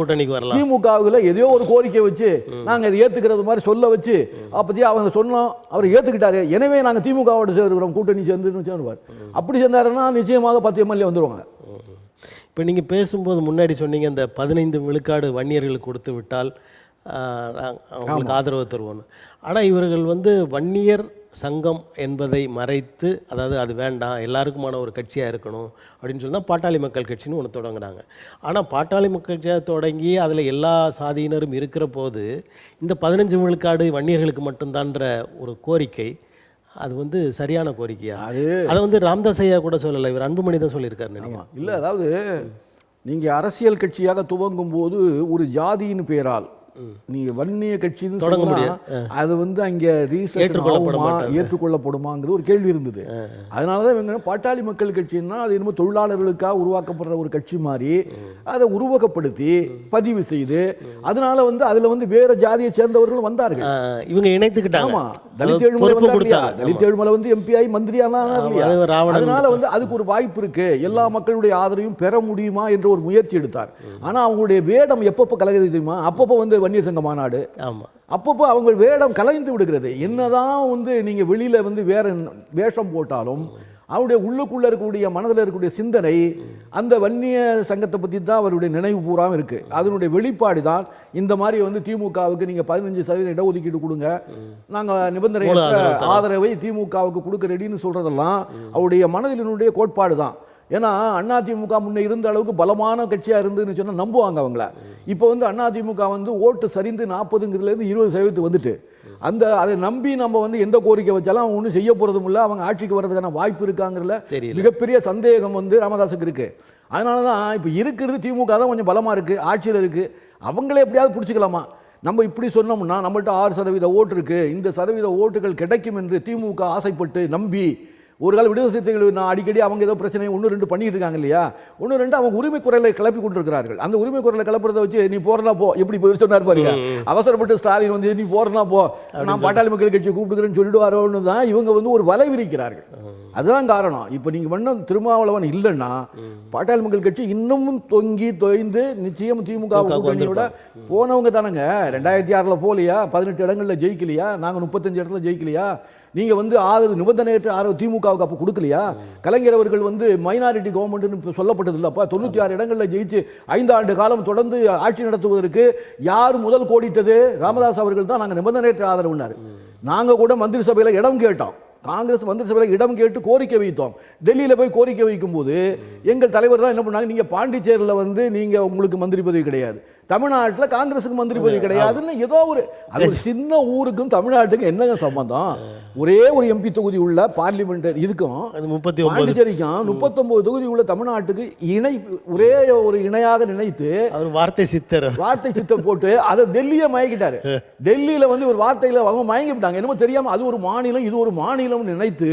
கூட்டணிக்கு வரலாம். திமுகவில் எதையோ ஒரு கோரிக்கை வச்சு நாங்கள் இதை ஏற்றுக்கிறது மாதிரி சொல்ல வச்சு அப்போதே அவங்க சொன்னோம், அவர் ஏற்றுக்கிட்டாரு, எனவே நாங்கள் திமுகவோட சேர்க்கிறோம், கூட்டணி சேர்ந்துன்னு சேருவார். அப்படி சேர்ந்தாருன்னா நிச்சயமாக 10 எம்எல்ஏ வந்துடுவாங்க. இப்போ நீங்கள் பேசும்போது முன்னாடி சொன்னீங்க இந்த 15 விழுக்காடு வன்னியர்களுக்கு கொடுத்து விட்டால் அவங்களுக்கு ஆதரவு தருவோம். ஆனால் இவர்கள் வந்து வன்னியர் சங்கம் என்பதை மறைத்து, அதாவது அது வேண்டாம் எல்லாருக்குமான ஒரு கட்சியாக இருக்கணும் அப்படின்னு சொல்லி தான் பாட்டாளி மக்கள் கட்சின்னு ஒன்று தொடங்கினாங்க. ஆனால் பாட்டாளி மக்கள் கட்சியாக தொடங்கி அதில் எல்லா சாதியினரும் இருக்கிற போது இந்த 15 விழுக்காடு வன்னியர்களுக்கு மட்டும்தான்ற ஒரு கோரிக்கை, அது வந்து சரியான கோரிக்கையா? அதை வந்து ராமதாஸ் ஐயா கூட சொல்லலை, இவர் அன்புமணி தான் சொல்லியிருக்காரு. இல்லை, அதாவது நீங்கள் அரசியல் கட்சியாக துவங்கும் போது ஒரு ஜாதியின் பேரால் நீங்க வன்னிய கட்சின்னு தொடங்க முடியாது. அது வந்து அங்கே ஏற்றுக்கொள்ளப்படுமாங்கிறது ஒரு கேள்வி இருந்தது. அதனாலதான் இவங்க பாட்டாளி மக்கள் கட்சின்னா அது என்னமோ தொழிலாளர்களுக்காக உருவாக்கப்படுற ஒரு கட்சி மாதிரி அதை உருவகப்படுத்தி பதிவு செய்து, அதனால வந்து அதுல வந்து வேற ஜாதியை சேர்ந்தவர்களும் வந்தார்கள். இவங்க இணைத்துக்கிட்டாங்க. ஆமா, தலித் ஏழுமலை வந்து எம்பி ஆகி மந்திரியானா இல்லையா? அதனால வந்து அதுக்கு ஒரு வாய்ப்பு இருக்கு, எல்லா மக்களுடைய ஆதரவையும் பெற முடியுமா என்ற ஒரு முயற்சி எடுத்தார். ஆனா அவங்களுடைய வேடம் எப்பப்போ கலகுது தெரியுமா? அப்பப்போ வந்து வன்னியர் சங்க மாநாடு, அப்பப்போ அவங்க வேடம் கலைந்து விடுகிறது. என்னதான் வந்து நீங்க வெளியில வந்து வேற வேஷம் போட்டாலும் அவருடைய உள்ளுக்குள்ள இருக்கக்கூடிய மனதில் இருக்கக்கூடிய சிந்தனை அந்த வன்னிய சங்கத்தை பற்றி தான் அவருடைய நினைவு பூராமல் இருக்கு. அதனுடைய வெளிப்பாடு தான் இந்த மாதிரி வந்து திமுகவுக்கு நீங்கள் 15% இடஒதுக்கீடு கொடுங்க, நாங்கள் நிபந்தனை ஆதரவை திமுகவுக்கு கொடுக்க ரெடின்னு சொல்றதெல்லாம் அவருடைய மனதினுடைய கோட்பாடு தான். ஏன்னா அதிமுக முன்னே இருந்த அளவுக்கு பலமான கட்சியாக இருந்துன்னு சொன்னால் நம்புவாங்க அவங்கள. இப்போ வந்து அதிமுக வந்து ஓட்டு சரிந்து 40ங்கிறதுலேருந்து 20% வந்துட்டு அதை நம்பி நம்ம வந்து எந்த கோரிக்கை வச்சாலும் அவங்க ஒன்றும் செய்ய போகிறதும் இல்லை, அவங்க ஆட்சிக்கு வர்றதுக்கான வாய்ப்பு இருக்காங்கிறதுல மிகப்பெரிய சந்தேகம் வந்து ராமதாஸுக்கு இருக்குது. அதனால தான் இப்போ இருக்கிறது திமுக தான் கொஞ்சம் பலமாக இருக்குது, ஆட்சியில் இருக்குது, அவங்களே எப்படியாவது பிடிச்சிக்கலாமா? நம்ம இப்படி சொன்னோம்னா நம்மள்ட்ட 6% ஓட்டு இருக்குது, இந்த சதவீத ஓட்டுகள் கிடைக்கும் என்று திமுக ஆசைப்பட்டு நம்பி ஒரு கால விடுதலை சிறுத்தைகள் நான் அடிக்கடி அவங்க ஏதோ பிரச்சனை 1-2 பண்ணிட்டு இருக்காங்க இல்லையா, 1-2 அவங்க உரிமை குரலை கிளப்பி கொண்டிருக்கிறார்கள். அந்த உரிமை குரலை கிளப்புறதை வச்சு நீ போறனா போ, எப்படி போய் சொன்னார் பாருங்க, அவசரப்பட்டு ஸ்டாலின் வந்து நீ போறனா போ, நான் பாட்டாளி மக்கள் கட்சி கூப்பிட்டுக்கிறேன்னு சொல்லிடுவாரோன்னு தான் இவங்க வந்து ஒரு வலை விரிக்கிறார்கள். அதுதான் காரணம். இப்போ நீங்கள் பண்ண திருமாவளவன் இல்லைன்னா பாட்டாளி மக்கள் கட்சி இன்னமும் தொய்ந்து நிச்சயம் திமுக கூட்டணியோட போனவங்க தானங்க. 2006 போலியா, 18 இடங்களில் ஜெயிக்கலையா, நாங்கள் 35 இடத்துல ஜெயிக்கலையா, நீங்கள் வந்து ஆதரவு நிபந்தனையற்ற ஆதரவு திமுகவுக்கு அப்போ கொடுக்கலையா? கலைஞர் அவர்கள் வந்து மைனாரிட்டி கவர்மெண்ட்னு சொல்லப்பட்டது இல்லைப்பா, 96 இடங்களில் ஜெயிச்சு 5 ஆண்டு காலம் தொடர்ந்து ஆட்சி நடத்துவதற்கு யார் முதல் கோடிட்டது? ராமதாஸ் அவர்கள் தான். நாங்கள் நிபந்தனையற்ற ஆதரவுனார். நாங்கள் கூட மந்திரி சபையில் இடம் கேட்டோம், காங்கிரஸ் மந்திரி சபையில் இடம் கேட்டு கோரிக்கை வைத்தோம். டெல்லியில் போய் கோரிக்கை வைக்கும்போது எங்கள் தலைவர் தான் என்ன பண்ணாங்க, நீங்கள் பாண்டிச்சேரியில் வந்து நீங்கள் உங்களுக்கு மந்திரி பதவி கிடையாது, தமிழ்நாட்டில் காங்கிரஸுக்கு மந்திரி பதவி கிடையாதுன்னு ஏதோ ஒரு அது சின்ன ஊருக்கும் தமிழ்நாட்டுக்கும் என்னங்க சம்பந்தம்? ஒரே ஒரு எம்பி தொகுதி உள்ள பார்லிமெண்ட் இதுக்கும் பாண்டிச்சேரிக்கும் 39 தொகுதி உள்ள தமிழ்நாட்டுக்கு இணை ஒரே ஒரு இணையாக நினைத்து வார்த்தை சித்தர் போட்டு அதை டெல்லியை மயக்கிட்டாரு. டெல்லியில் வந்து ஒரு வார்த்தையில் அவங்க மயங்கி விட்டாங்க, என்னமோ தெரியாமல் அது ஒரு மாநிலம் இது ஒரு மாநிலம் நினைத்து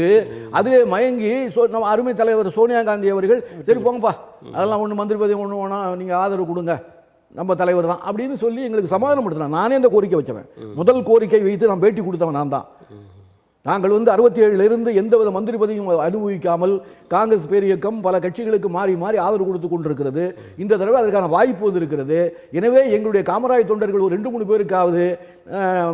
அதிலே மயங்கி நம்ம அருமை தலைவர் சோனியா காந்தி அவர்கள் சரி போங்கப்பா அதெல்லாம் ஒன்று மந்திரி பதவி ஒன்று வேணாம், நீங்கள் ஆதரவு கொடுங்க, நம்ம தலைவர் தான் அப்படின்னு சொல்லி எங்களுக்கு சமாதானப்படுத்தினாங்க. நானே அந்த கோரிக்கை வச்சவன், முதல் கோரிக்கை வைத்து நான் பேட்டி கொடுத்தவன் நான் தான். நாங்கள் வந்து 67 எந்தவித மந்திரி பதவியும் அனுபவிக்காமல் காங்கிரஸ் பேரியக்கம் பல கட்சிகளுக்கு மாறி மாறி ஆதரவு கொடுத்து கொண்டிருக்கிறது. இந்த தடவை அதற்கான வாய்ப்பு வந்திருக்கிறது. எனவே எங்களுடைய காமராஜ் தொண்டர்கள் ஒரு 2-3 பேருக்காவது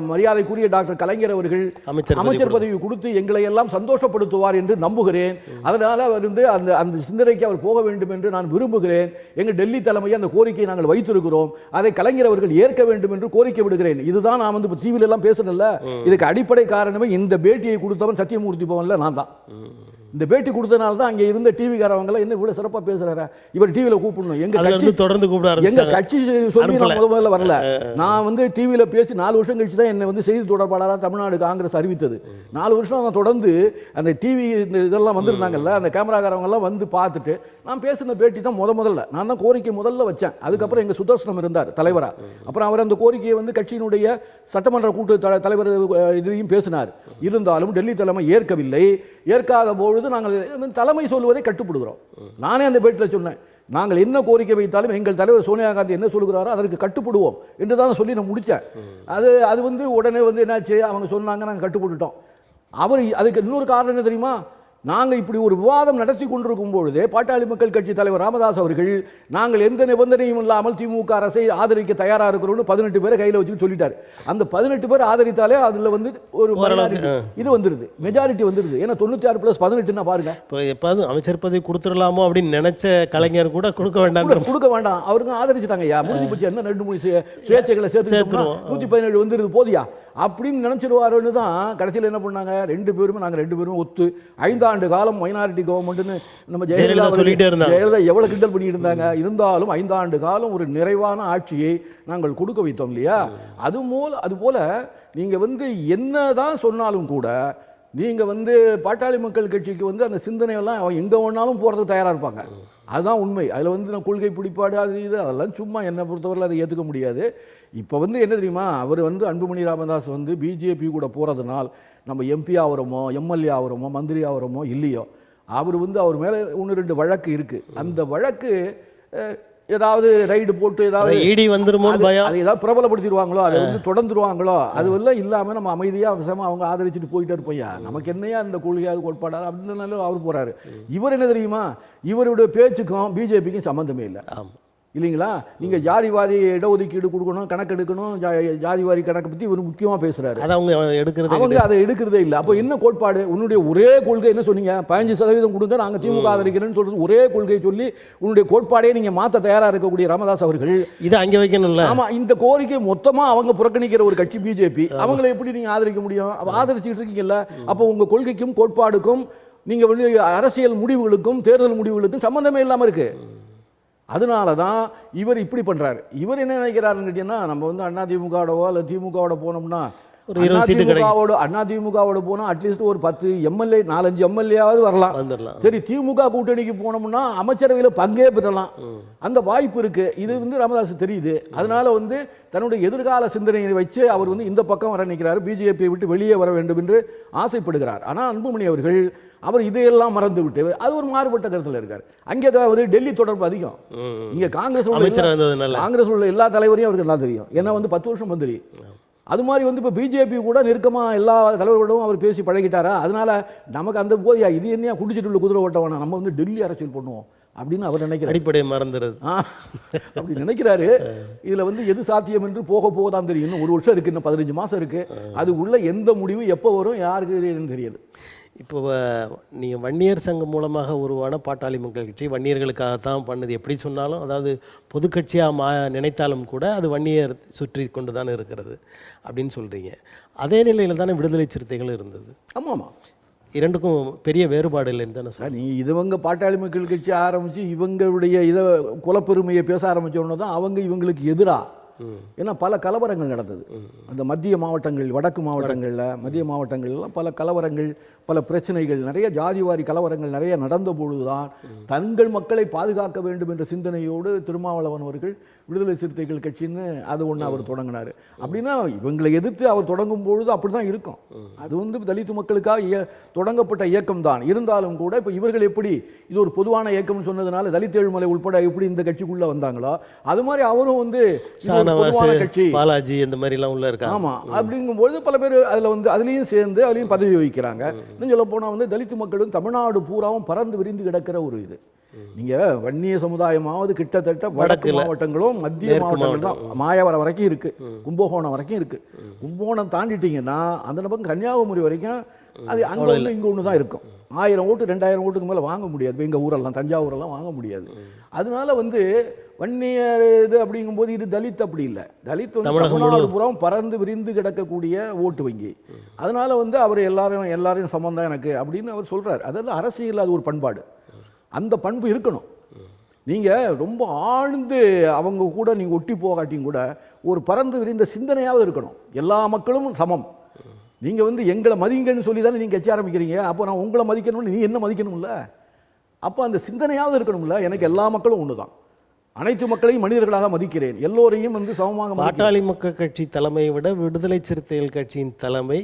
மரியாதைக்குரிய டாக்டர் கலைஞர் அவர்கள் அமைச்சர் பதவி கொடுத்து எங்களை எல்லாம் சந்தோஷப்படுத்துவார் என்று நம்புகிறேன். அதனால் வந்து அந்த சிந்தனைக்கு அவர் போக வேண்டும் என்று நான் விரும்புகிறேன். எங்கள் டெல்லி தலைமையை அந்த கோரிக்கையை நாங்கள் வைத்திருக்கிறோம். அதை கலைஞர் அவர்கள் ஏற்க வேண்டும் என்று கோரிக்கை விடுகிறேன். இதுதான் நான் வந்து டிவியில எல்லாம் பேசுறேன்ல, இதுக்கு அடிப்படை காரணமே இந்த பேட்டியை கொடுத்தவன் சத்தியமூர்த்தி பவன்ல நான் தான். இந்த பேட்டி கொடுத்தனால தான் அங்கே இருந்த டிவிக்காரவங்க என்ன இவ்வளவு சிறப்பாக பேசுறாரு, இவர் டிவியில கூப்பிடணும். எங்க கட்சி தொடர்ந்து கூப்பிடாரு. எங்க கட்சி சொல்லி நான் முதல்ல வரல. நான் வந்து டிவியில பேசி 4 வருஷம் கழிச்சு தான் என்னை வந்து செய்தி தொடர்பாளராக தமிழ்நாடு காங்கிரஸ் அறிவித்தது. 4 வருஷம் நான் தொடர்ந்து அந்த டிவி இதெல்லாம் வந்திருந்தாங்கல்ல, அந்த கேமராக்காரவங்க எல்லாம் வந்து பார்த்துட்டு நான் பேசின பேட்டி தான் முதல்ல நான் தான் கோரிக்கை முதல்ல வச்சேன். அதுக்கப்புறம் எங்க சுதர்சனம் இருந்தார் தலைவரா. அப்புறம் அவர் அந்த கோரிக்கையை வந்து கட்சியினுடைய சட்டமன்ற கூட்டு தலைவர் இதையும் பேசினார். இருந்தாலும் டெல்லி தலைமை ஏற்கவில்லை. ஏற்காத பொழுது நாங்கள் தலைமை சொல்வதை கட்டுப்படுகிறோம். நானே அந்த பேட்டில் சொன்னேன், நாங்கள் என்ன கோரிக்கை வைத்தாலும் எங்கள் தலைவர் சோனியா காந்தி என்ன சொல்கிறாரோ அதற்கு கட்டுப்படுவோம் என்று தான் சொல்லி நான் முடித்தேன். அது வந்து உடனே வந்து என்னாச்சு, அவங்க சொன்னாங்க, நாங்கள் கட்டுப்பட்டுட்டோம். அவர் அதுக்கு இன்னொரு காரணம் என்ன தெரியுமா, நாங்கள் இப்படி ஒரு விவாதம் நடத்தி கொண்டிருக்கும் பொழுதே பாட்டாளி மக்கள் கட்சி தலைவர் ராமதாஸ் அவர்கள் நாங்கள் எந்த நிபந்தனையும் இல்லாமல் திமுக அரசை ஆதரிக்க தயாராக இருக்கிறோம்னு 18 பேரை கையில் வச்சுன்னு சொல்லிட்டார். அந்த 18 பேர் ஆதரித்தாலே அதில் வந்து ஒரு இது வந்துருது, மெஜாரிட்டி வந்துருது. ஏன்னா 96+18 பாருங்க. இப்போ எப்பாவது அமைச்சர் பதவி கொடுத்துடலாமோ அப்படின்னு நினைச்ச கலைஞர் கூட கொடுக்க வேண்டாம், அவருக்கு ஆதரிச்சுட்டாங்க. ஐயா முடிஞ்சு போச்சு, என்ன 2-3 சுயேட்சைகளை சேர்த்து 117 வந்துருது போதியா அப்படின்னு நினைச்சிருவாருன்னு தான் கடைசியில் என்ன பண்ணாங்க, நாங்கள் 2 பேருமே ஒத்து 5 ஆண்டு காலம் மைனாரிட்டி கவர்மெண்ட்னு நம்ம ஜெயலலிதா எவ்வளவு கிண்டல் பண்ணிட்டு இருந்தாங்க. இருந்தாலும் 5 ஆண்டு காலம் ஒரு நிறைவான ஆட்சியை நாங்கள் கொடுக்க வைத்தோம் இல்லையா. அதுபோல நீங்க வந்து என்னதான் சொன்னாலும் கூட நீங்க வந்து பாட்டாளி மக்கள் கட்சிக்கு வந்து அந்த சிந்தனையெல்லாம் அவன் எங்க வேணாலும் போறதுக்கு தயாரா இருப்பாங்க. அதுதான் உண்மை. அதில் வந்து நான் கொள்கை பிடிப்பாடு அதெல்லாம் சும்மா என்னை பொறுத்தவரையில் அதை ஏற்றுக்க முடியாது. இப்போ வந்து என்ன தெரியுமா, அவர் வந்து அன்புமணி ராமதாஸ் வந்து பிஜேபி கூட போகிறதுனால் நம்ம எம்பி ஆகிறோமோ எம்எல்ஏ ஆகிறோமோ மந்திரி ஆகிறோமோ இல்லையோ, அவர் வந்து அவர் மேலே 1-2 வழக்கு இருக்குது. அந்த வழக்கு ஏதாவது ரைடு போட்டு ஏதாவது இடி வந்துருமோ பயம், அதை ஏதாவது பிரபலப்படுத்திடுவாங்களோ, அதை வந்து தொடர்ந்துருவாங்களோ, அதுவெல்லாம் இல்லாமல் நம்ம அமைதியாக அவசரமாக அவங்க ஆதரிச்சுட்டு போயிட்டே இருப்போம். நமக்கு என்னையா இந்த கொள்கையாவது கோட்பாடாது அப்படின்னாலும் அவர் போகிறாரு. இவர் என்ன தெரியுமா, இவருடைய பேச்சுக்கும் பிஜேபிக்கும் சம்மந்தமே இல்லை. ஆமாம் இல்லைங்களா. நீங்கள் ஜாதிவாதி இடஒதுக்கீடு கொடுக்கணும், கணக்கு எடுக்கணும், ஜாதிவாரி கணக்கை பற்றி இவர் முக்கியமாக பேசுகிறாரு. அவங்க அதை எடுக்கிறதே இல்லை. அப்போ என்ன கோட்பாடு, உன்னுடைய ஒரே கொள்கை என்ன சொன்னீங்க, 15% கொடுங்க நாங்கள் திமுக ஆதரிக்கிறேன்னு சொல்கிறது ஒரே கொள்கை சொல்லி உன்னுடைய கோட்பாடே நீங்கள் மாற்ற தயாராக இருக்கக்கூடிய ராமதாஸ் அவர்கள் இதை அங்கே வைக்கணும்ல. ஆமாம், இந்த கோரிக்கை மொத்தமாக அவங்க புறக்கணிக்கிற ஒரு கட்சி பிஜேபி, அவங்களை எப்படி நீங்கள் ஆதரிக்க முடியும்? ஆதரிச்சுட்டு இருக்கீங்கல்ல. அப்போ உங்கள் கொள்கைக்கும் கோட்பாடுக்கும் நீங்கள் வந்து அரசியல் முடிவுகளுக்கும் தேர்தல் முடிவுகளுக்கும் சம்மந்தமே இல்லாமல் இருக்குது. அதனால தான் இவர் இப்படி பண்ணுறாரு. இவர் என்ன நினைக்கிறாருன்னு கேட்டீங்கன்னா, நம்ம வந்து அதிமுகவோடவோ இல்லை திமுகவோட போனோம்னா அதிமுகவோட போனால் அட்லீஸ்ட் ஒரு 10 எம்எல்ஏ 4-5 எம்எல்ஏவாவது வரலாம். சரி, திமுக கூட்டணிக்கு போனோம்னா அமைச்சரவையில் பங்கே பெறலாம், அந்த வாய்ப்பு இருக்கு. இது வந்து ராமதாஸ் தெரியுது. அதனால வந்து தன்னுடைய எதிர்கால சிந்தனையை வச்சு அவர் வந்து இந்த பக்கம் வர நிற்கிறார், பிஜேபியை விட்டு வெளியே வர வேண்டும் என்று ஆசைப்படுகிறார். ஆனால் அன்புமணி அவர்கள் அவர் இதையெல்லாம் மறந்து விட்டு அது ஒரு மாறுபட்ட கருத்தில் இருக்கார். அங்கே வந்து டெல்லி தொடர்பு அதிகம். இங்கே காங்கிரஸ் உள்ள எல்லா தலைவரையும் அவருக்கு நல்லா தெரியும். ஏன்னா வந்து 10 வருஷம் மந்திரி. அது மாதிரி வந்து இப்போ பிஜேபி கூட நெருக்கமாக எல்லா தலைவர்களும் அவர் பேசி பழகிட்டாரா. அதனால நமக்கு அந்த போதியா இது என்னையா குடிச்சிட்டு உள்ள குதிரை ஓட்ட வேணாம், நம்ம வந்து டெல்லி அரசியல் பண்ணுவோம் அப்படின்னு அவர் நினைக்கிறார். அடிப்படையை மறந்துடுது அப்படி நினைக்கிறாரு. இதில் வந்து எது சாத்தியம் என்று போக தான் தெரியும். இன்னும் 1 வருஷம் இருக்குது, இன்னும் 15 மாதம் இருக்குது. அது உள்ள எந்த முடிவு எப்போ வரும் யாருக்கு தெரியாது. இப்போ நீங்கள் வன்னியர் சங்கம் மூலமாக உருவான பாட்டாளி மக்கள் கட்சி வன்னியர்களுக்காகத்தான் பண்ணது. எப்படி சொன்னாலும், அதாவது பொதுக்கட்சியாக நினைத்தாலும் கூட அது வன்னியர் சுற்றி கொண்டு தான் இருக்கிறது அப்படின்னு சொல்கிறீங்க. அதே நிலையில் தானே விடுதலை சிறுத்தைகள் இருந்தது. ஆமாம், இரண்டுக்கும் பெரிய வேறுபாடு இல்லைன்னு தானே சார். நீ இதுவங்க பாட்டாளி மக்கள் கட்சி ஆரம்பித்து இவங்களுடைய இதை குலப்பெருமையை பேச ஆரம்பித்தோன்னு தான் அவங்க இவங்களுக்கு எதிராக, ஏன்னா பல கலவரங்கள் நடந்தது அந்த மத்திய மாவட்டங்கள், வடக்கு மாவட்டங்களில் மத்திய மாவட்டங்கள்லாம் பல கலவரங்கள், பல பிரச்சனைகள், நிறைய ஜாதிவாரி கலவரங்கள் நிறைய நடந்த பொழுதுதான் தங்கள் மக்களை பாதுகாக்க வேண்டும் என்ற சிந்தனையோடு திருமாவளவன் அவர்கள் விடுதலை சிறுத்தைகள் கட்சின்னு அது ஒன்று அவர் தொடங்கினார். அப்படின்னா இவங்களை எதிர்த்து அவர் தொடங்கும் பொழுது அப்படி தான் இருக்கும். அது வந்து தலித்து மக்களுக்காக தொடங்கப்பட்ட இயக்கம் தான். இருந்தாலும் கூட இப்போ இவர்கள் எப்படி இது ஒரு பொதுவான இயக்கம்னு சொன்னதுனால தலித் எழுமலை உட்பட எப்படி இந்த கட்சிக்குள்ளே வந்தாங்களோ அது மாதிரி அவரும் வந்து பொதுவான கட்சி, பாலாஜி இந்த மாதிரி எல்லாம் உள்ள இருக்காங்க. ஆமா, அப்படிங்கும்போது பல பேர் அதுல வந்து அதுலயும் சேர்ந்து அதுலயும் பதவி வகிக்கிறாங்க. இன்னும் சொல்ல போனா வந்து தலித் மக்களும் தமிழ்நாடு பூராவும் பறந்து விரிந்து கிடக்கிற ஒரு இது. நீங்க வன்னிய சமுதாயமாவது கிட்டத்தட்ட வடக்கு மாவட்டங்களும் மத்திய மாவட்டங்களும் தான், மாயவரம் வரைக்கும் இருக்கு, கும்பகோணம் வரைக்கும் இருக்கு. கும்பகோணம் தாண்டிட்டீங்கன்னா அந்த பக்கம் கன்னியாகுமரி வரைக்கும் அது அங்க ஒன்று இங்க ஒன்று தான் இருக்கும். 1000 ஓட்டு 2000 ஓட்டுக்கு மேலே வாங்க முடியாது. எங்கள் ஊரெல்லாம் தஞ்சாவூரெல்லாம் வாங்க முடியாது. அதனால வந்து வன்னியர் இது அப்படிங்கும்போது இது தலித் அப்படி இல்லை. தலித் வந்து தமிழ்நாடு புறம் பறந்து விரிந்து கிடக்கக்கூடிய ஓட்டு வங்கி. அதனால வந்து அவர் எல்லாரையும் சமந்தான் எனக்கு அப்படின்னு அவர் சொல்றாரு. அதெல்லாம் அரசியல், அது ஒரு பண்பாடு. அந்த பண்பு இருக்கணும். நீங்கள் ரொம்ப ஆழ்ந்து அவங்க கூட நீங்கள் ஒட்டி போகாட்டியும் கூட ஒரு பறந்து விரிந்த சிந்தனையாவது இருக்கணும். எல்லா மக்களும் சமம். நீங்கள் வந்து எங்களை மதிங்கன்னு சொல்லி தானே நீங்கள் கட்சி ஆரம்பிக்கிறீங்க. அப்போ நான் உங்களை மதிக்கணும்னு நீ என்ன மதிக்கணும்ல? அப்போ அந்த சிந்தனையாவது இருக்கணும்ல. எனக்கு எல்லா மக்களும் ஒன்று தான், அனைத்து மக்களையும் மனிதர்களாக மதிக்கிறேன், எல்லோரையும் வந்து சமமாக. பாட்டாளி மக்கள் கட்சி தலைமையை விட விடுதலை சிறுத்தைகள் கட்சியின் தலைமை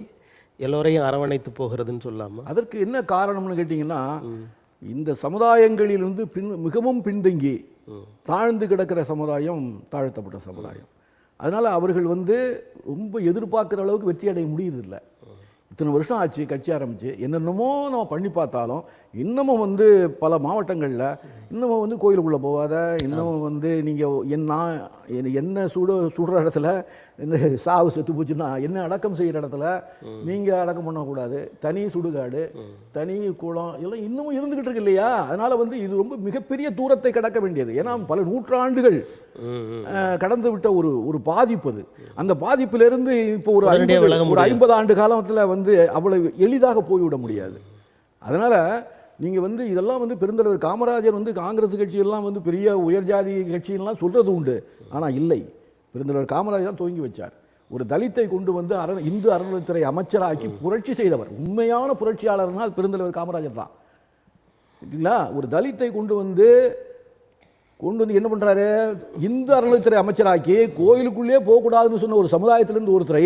எல்லோரையும் அரவணைத்து போகிறதுன்னு சொல்லாமா? அதற்கு என்ன காரணம்னு கேட்டிங்கன்னா, இந்த சமுதாயங்களிலிருந்து மிகவும் பின்தங்கி தாழ்ந்து கிடக்கிற சமுதாயம் தாழ்த்தப்பட்ட சமுதாயம். அதனால் அவர்கள் வந்து ரொம்ப எதிர்பார்க்குற அளவுக்கு வெற்றி அடைய முடியறதில்லை. இத்தனை வருஷம் ஆச்சு கட்சி ஆரம்பித்து, என்னென்னமோ நம்ம பண்ணி பார்த்தாலும் இன்னமும் வந்து பல மாவட்டங்களில் இன்னமும் வந்து கோயிலுக்குள்ளே போகாத, இன்னமும் வந்து நீங்கள் என்ன சுடுற இடத்துல இந்த சாவு செத்து போச்சுன்னா என்ன அடக்கம் செய்கிற இடத்துல நீங்கள் அடக்கம் பண்ணக்கூடாது, தனி சுடுகாடு, தனி குளம் எல்லாம் இன்னமும் இருந்துக்கிட்டு இருக்கு இல்லையா? அதனால் வந்து இது ரொம்ப மிகப்பெரிய தூரத்தை கடக்க வேண்டியது. ஏன்னா பல நூற்றாண்டுகள் கடந்து விட்ட ஒரு பாதிப்பு அது. அந்த பாதிப்பிலிருந்து இப்போ ஒரு 50 ஆண்டு காலத்தில் வந்து அவ்வளவு எளிதாக போய்விட முடியாது. அதனால் நீங்கள் வந்து இதெல்லாம் வந்து பெருந்தலைவர் காமராஜர் வந்து காங்கிரஸ் கட்சியெல்லாம் வந்து பெரிய உயர்ஜாதி கட்சியெல்லாம் சொல்கிறது உண்டு. ஆனால் இல்லை, பெருந்தலைவர் காமராஜர் தான் துவங்கி வச்சார். ஒரு தலித்தை கொண்டு வந்து இந்து அறநிலைத்துறை அமைச்சராக்கி புரட்சி செய்தவர். உண்மையான புரட்சியாளர்னால் பெருந்தலைவர் காமராஜர் தான், இல்லைங்களா? ஒரு தலித்தை கொண்டு வந்து என்ன பண்ணுறாரு, இந்து அறநிலைத்துறை அமைச்சராக்கி கோயிலுக்குள்ளே போகக்கூடாதுன்னு சொன்ன ஒரு சமுதாயத்திலேருந்து ஒருத்தரை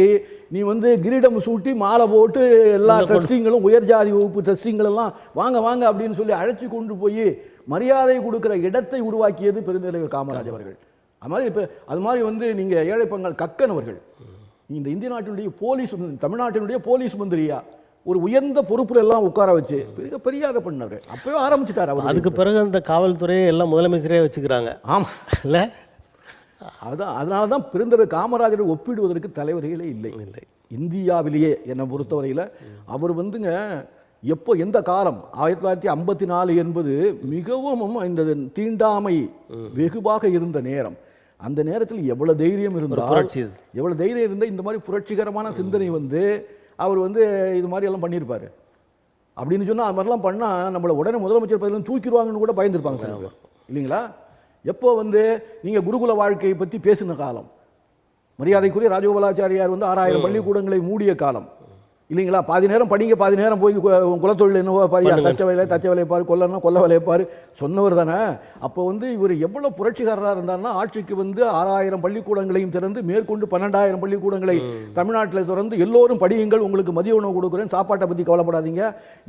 நீ வந்து கிரீடம் சூட்டி மாலை போட்டு எல்லா ட்ரஸ்டிங்களும் உயர்ஜாதி வகுப்பு ட்ரஸ்டிங்களெல்லாம் வாங்க அப்படின்னு சொல்லி அழைச்சி கொண்டு போய் மரியாதை கொடுக்குற இடத்தை உருவாக்கியது பெருந்தலைவர் காமராஜ் அவர்கள். அது மாதிரி இப்போ அது மாதிரி வந்து நீங்கள் ஏழை பங்காள் கக்கன் அவர்கள் இந்த இந்திய நாட்டினுடைய போலீஸ், தமிழ்நாட்டினுடைய போலீஸ் மந்திரியா ஒரு உயர்ந்த பொறுப்புல எல்லாம் உட்கார வச்சு பெரிய அதை பண்ணவர். அப்பவே ஆரம்பிச்சிட்டார் அவர். அதுக்கு பிறகு அந்த காவல்துறையை எல்லாம் முதலமைச்சரே வச்சுக்கிறாங்க. ஆமாம் இல்லை, அதுதான். அதனால தான் பெருந்தலைவர் காமராஜரை ஒப்பிடுவதற்கு தலைவர்களே இல்லை. இந்தியாவிலேயே என்னை பொறுத்தவரையில் அவர் வந்துங்க எப்போ எந்த காலம் 1954 என்பது மிகவும் இந்த தீண்டாமை வெகுவாக இருந்த நேரம். அந்த நேரத்தில் எவ்வளவு தைரியம் இருந்தால், இந்த மாதிரி புரட்சிகரமான சிந்தனை வந்து அவர் வந்து இது மாதிரி எல்லாம் பண்ணியிருப்பார் அப்படின்னு சொன்னால், அது மாதிரிலாம் பண்ணால் நம்மளை உடனே முதலமைச்சர் பதவியிலும் தூக்கிடுவாங்கன்னு கூட பயந்துருப்பாங்க சார், இல்லைங்களா? எப்போ வந்து நீங்கள் குருகுல வாழ்க்கையை பற்றி பேசின காலம், மரியாதைக்குரிய ராஜகோபாலாச்சாரியார் வந்து 6000 பள்ளிக்கூடங்களை மூடிய காலம், இல்லைங்களா? பாதி நேரம் படிங்க, பாதி நேரம் போய் குலத்தொழில் என்னவோ பாரு, தச்ச வேலையை பாரு, கொல்ல வேலையை பாரு சொன்னவர் தானே. அப்போ வந்து இவர் எவ்வளோ புரட்சிகாரராக இருந்தார்னா, ஆட்சிக்கு வந்து 6000 பள்ளிக்கூடங்களையும் திறந்து மேற்கொண்டு 12000 பள்ளிக்கூடங்களை தமிழ்நாட்டில் திறந்து எல்லோரும் படியுங்கள், உங்களுக்கு மதிய உணவு கொடுக்குறேன், சாப்பாட்டை பற்றி கவலைப்படாதீங்க,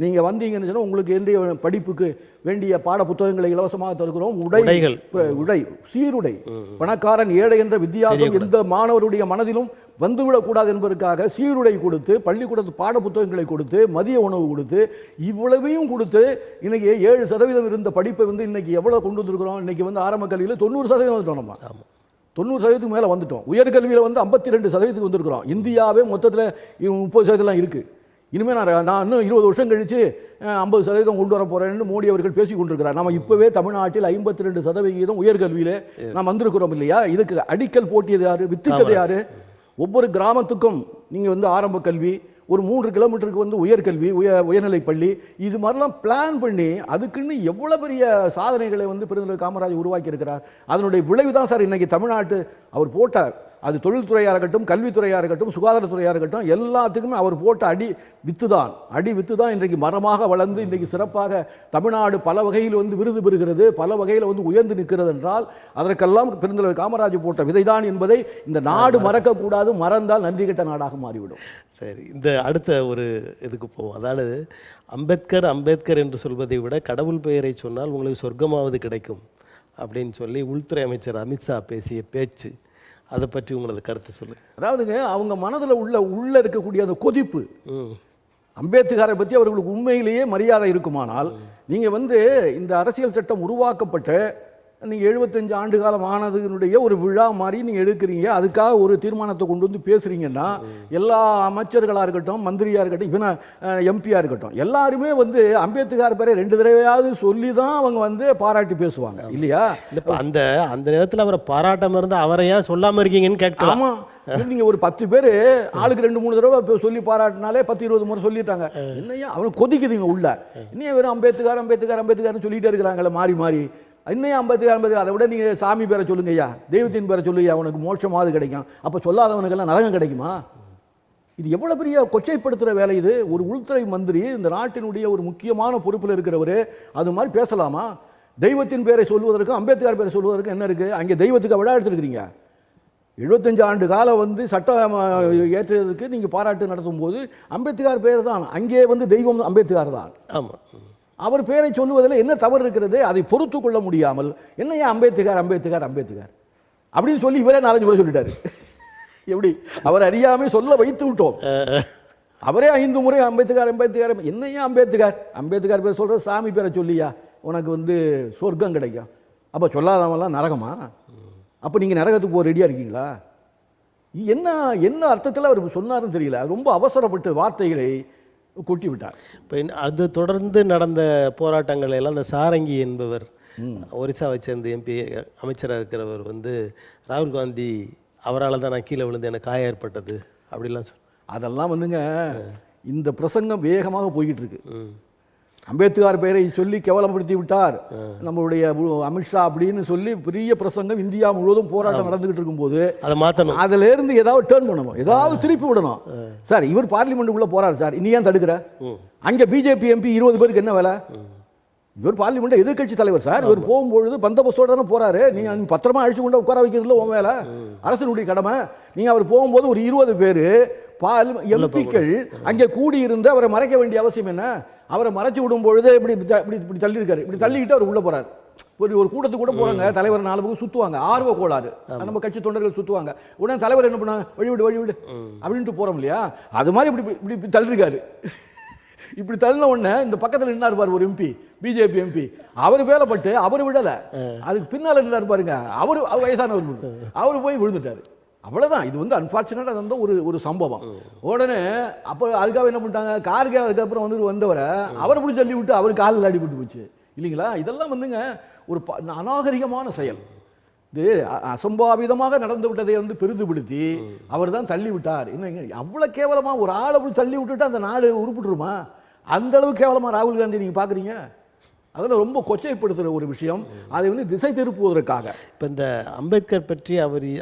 நீங்கள் வந்தீங்கன்னு சொன்னால் உங்களுக்கு வேண்டிய படிப்புக்கு வேண்டிய பாட புத்தகங்களை இலவசமாக தருகிறோம், உடை சீருடை, பணக்காரன் ஏழை என்ற வித்தியாசம் எந்த மாணவருடைய மனதிலும் வந்துவிடக்கூடாது என்பதற்காக சீருடை கொடுத்து, பள்ளிக்கூடத்து பாட புத்தகங்களை கொடுத்து, மதிய உணவு கொடுத்து, இவ்வளவையும் கொடுத்து இன்னைக்கு 7% இருந்த படிப்பை வந்து இன்னைக்கு எவ்வளவு கொண்டு வந்திருக்கிறோம்? இன்னைக்கு வந்து ஆரம்ப கல்வியில் 90% வந்துட்டோம். நம்ம 90% மேலே வந்துட்டோம். உயர்கல்வியில் வந்து 52% வந்திருக்கிறோம். இந்தியாவே மொத்தத்தில் 30% இருக்குது. இனிமேல் நான் இன்னும் 20 வருஷம் கழித்து 50% கொண்டு வர போகிறேன்னு மோடி அவர்கள் பேசி கொண்டிருக்கிறார். நம்ம இப்போவே தமிழ்நாட்டில் 52% உயர்கல்வியில் நாம் வந்திருக்கிறோம் இல்லையா? இதுக்கு அடிக்கல் போட்டியது யார்? வித்திட்டது யார்? ஒவ்வொரு கிராமத்துக்கும் நீங்கள் வந்து ஆரம்ப கல்வி, ஒரு 3 கிலோமீட்டருக்கு வந்து உயர்கல்வி, உயர்நிலைப் பள்ளி, இது மாதிரிலாம் பிளான் பண்ணி அதுக்குன்னு எவ்வளோ பெரிய சாதனைகளை வந்து பெருந்தலைவர் காமராஜ் உருவாக்கி இருக்கிறார். அதனுடைய விளைவு தான் சார் இன்றைக்கி தமிழ்நாட்டு அவர் போட்டார். அது தொழில்துறையாக இருக்கட்டும், கல்வித்துறையாக இருக்கட்டும், சுகாதாரத்துறையாக இருக்கட்டும், எல்லாத்துக்குமே அவர் போட்ட அடி வித்து தான் இன்றைக்கு மரமாக வளர்ந்து இன்றைக்கு சிறப்பாக தமிழ்நாடு பல வகையில் வந்து விருது பெறுகிறது, பல வகையில் வந்து உயர்ந்து நிற்கிறது என்றால் அதற்கெல்லாம் பெருந்தலைவர் காமராஜ் போட்ட விதைதான் என்பதை இந்த நாடு மறக்கக்கூடாது. மறந்தால் நன்றி கெட்ட நாடாக மாறிவிடும். சரி, இந்த அடுத்த ஒரு இதுக்கு போவோம். அதாவது அம்பேத்கர் என்று சொல்வதை விட கடவுள் பெயரை சொன்னால் உங்களுக்கு சொர்க்கமாவது கிடைக்கும் அப்படின்னு சொல்லி உள்துறை அமைச்சர் அமித்ஷா பேசிய பேச்சு, அதை பற்றி உங்களது கருத்து சொல்லுங்கள். அதாவதுங்க அவங்க மனதில் உள்ள இருக்கக்கூடிய அந்த கொதிப்பு, அம்பேத்கரை பற்றி அவர்களுக்கு உண்மையிலேயே மரியாதை இருக்குமானால், நீங்கள் இந்த அரசியல் சட்டம் உருவாக்கப்பட்டு நீங்கள் 75 ஆண்டு காலம் ஆனதுனுடைய ஒரு விழா மாதிரி நீங்கள் எடுக்கிறீங்க, அதுக்காக ஒரு தீர்மானத்தை கொண்டு வந்து பேசுகிறீங்கன்னா, எல்லா அமைச்சர்களாக இருக்கட்டும், மந்திரியாக இருக்கட்டும், இப்போ எம்பியாக இருக்கட்டும், எல்லாருமே அம்பேத்கர் பேரை 2 தடவையாவது சொல்லி தான் அவங்க பாராட்டி பேசுவாங்க இல்லையா? இப்போ அந்த நேரத்தில் அவரை பாராட்டாமல் இருந்தால் அவரை ஏன் சொல்லாமல் இருக்கீங்கன்னு கேட்கலாம். ஆமாம், நீங்கள் ஒரு 10 பேர் ஆளுக்கு 2-3 தடவை சொல்லி பாராட்டினாலே 10-20 முறை சொல்லிட்டாங்க. என்னையா அவனை கொதிக்குதுங்க உள்ள, இன்னும் வெறும் அம்பேத்கர் அம்பேத்கர் அம்பேத்கர்னு சொல்லிகிட்டே இருக்கிறாங்களே மாறி மாறி. இன்னும் அம்பேத்கர் அதை விட நீங்கள் சாமி பேரை சொல்லுங்க ஐயா, தெய்வத்தின் பேரை சொல்லுங்க, அவனுக்கு மோட்சமாவது கிடைக்கும். அப்போ சொல்லாதவனுக்கெல்லாம் நரகம் கிடைக்குமா? இது எவ்வளோ பெரிய கொச்சைப்படுத்துகிற வேலை இது. ஒரு உள்துறை மந்திரி, இந்த நாட்டினுடைய ஒரு முக்கியமான பொறுப்பில் இருக்கிறவர் அது மாதிரி பேசலாமா? தெய்வத்தின் பேரை சொல்வதற்கும் அம்பேத்கர் பேரை சொல்வதற்கும் என்ன இருக்குது? அங்கே தெய்வத்துக்கு விழா எடுத்துருக்கிறீங்க. 75 ஆண்டு காலம் சட்டம் ஏற்றுறதுக்கு நீங்கள் பாராட்டு நடத்தும் போது அம்பேத்கர் பேர் தான், அங்கே தெய்வம் அம்பேத்கர் தான். ஆமாம், அவர் பேரை சொல்லுவதில் என்ன தவறு இருக்கிறது? அதை பொறுத்து கொள்ள முடியாமல் என்னையா அம்பேத்கர் அம்பேத்கர் அம்பேத்கர் அப்படின்னு சொல்லி இவரே 4-5 முறை சொல்லிட்டாரு. எப்படி அவர் அறியாமல் சொல்ல வைத்து விட்டோம். அவரே 5 முறை அம்பேத்கர் அம்பேத்கர், என்னையா அம்பேத்கர் அம்பேத்கர் பேர் சொல்கிற, சாமி பேரை சொல்லியா உனக்கு சொர்க்கம் கிடைக்கும். அப்போ சொல்லாதவங்களாம் நரகமா? அப்போ நீங்கள் நரகத்துக்கு போக ரெடியாக இருக்கீங்களா? என்ன அர்த்தத்தில் அவர் சொன்னாருன்னு தெரியல. ரொம்ப அவசரப்பட்டு வார்த்தைகளை கொட்டி விட்டார். இப்போ அது தொடர்ந்து நடந்த போராட்டங்கள் எல்லாம் இந்த சாரங்கி என்பவர், ஒரிசாவை சேர்ந்த எம்பி அமைச்சராக இருக்கிறவர் ராகுல் காந்தி அவரால் தான் நான் கீழே விழுந்து எனக்கு காயம் ஏற்பட்டது அப்படிலாம் அதெல்லாம் இந்த பிரசங்கம் வேகமாக போய்கிட்டு இருக்கு. அம்பேத்கர் பெயரை சொல்லி கேவலப்படுத்தி விட்டார் நம்மளுடைய அமித்ஷா அப்படின்னு சொல்லி பெரிய பிரசங்கம் இந்தியா முழுவதும் போராட்டம் நடந்துகிட்டு இருக்கும்போது அதை மாற்றணும், அதுல இருந்து ஏதாவது டேர்ன் பண்ணணும், ஏதாவது திருப்பி விடணும். சார் இவர் பார்லிமெண்ட்டுக்குள்ள போறாரு சார், இனி ஏன் தடுக்கிற? அங்க பிஜேபி எம்பி 20 பேருக்கு என்ன வேலை? இவர் பார்லிமெண்ட் எதிர்கட்சி தலைவர் சார், இவர் போகும்பொழுது பந்தோபஸ்தோட தானே போறாரு. நீங்க பத்திரமா அழிச்சு கொண்டு உட்கார வைக்கிறதுல உன் வேலை, அரசனுடைய கடமை. நீங்க அவர் போகும்போது ஒரு 20 பேர் எம்பிக்கள் அங்கே கூடியிருந்து அவரை மறைக்க வேண்டிய அவசியம் என்ன? அவரை மறைச்சு விடும் பொழுது இப்படி தள்ளி இருக்காரு, இப்படி தள்ளிக்கிட்டு அவர் உள்ள போறாரு. ஒரு கூட்டத்துக்கு கூட போறாங்க, தலைவர் 4 பக்கம் சுத்துவாங்க, ஆர்வ கோளாறு, நம்ம கட்சி தொண்டர்கள் சுத்துவாங்க. உடனே தலைவர் என்ன பண்ண, வழிவிடு அப்படின்ட்டு போறோம் இல்லையா? அது மாதிரி இப்படி தள்ளிருக்காரு. இப்படி தள்ளின உடனே இந்த பக்கத்தில் நின்னா இருப்பார் ஒரு எம்பி, பிஜேபி எம்பி, அவர் வேலைப்பட்டு அவர் விடலை, அதுக்கு பின்னால் நின்னா இருப்பாருங்க, அவர் வயசானவர், அவர் போய் விழுந்துட்டாரு. அவ்வளோதான். இது அன்ஃபார்ச்சுனேட்டாக அது ஒரு சம்பவம். உடனே அப்போ அதுக்காக என்ன பண்ணிட்டாங்க, கார்கே அதுக்கப்புறம் வந்தவரை அவரை பிடிச்சி தள்ளி விட்டு அவர் காலில் அடிபட்டு போச்சு இல்லைங்களா? இதெல்லாம் ஒரு அநாகரிகமான செயல். இது அசம்பாவிதமாக நடந்து விட்டதை பெரிதுபடுத்தி அவர் தான் தள்ளி விட்டார். என்ன அவ்வளோ கேவலமாக ஒரு ஆளை பிடிச்சி தள்ளி விட்டுட்டு அந்த நாடு உருப்பிட்டுருமா? அந்த அளவுக்கு கேவலமாக ராகுல் காந்தி நீங்கள் பார்க்குறீங்க. அதில் ரொம்ப கொச்சைப்படுத்துகிற ஒரு விஷயம். அதை திசை திருப்புவதற்காக இப்போ இந்த அம்பேத்கர் பற்றி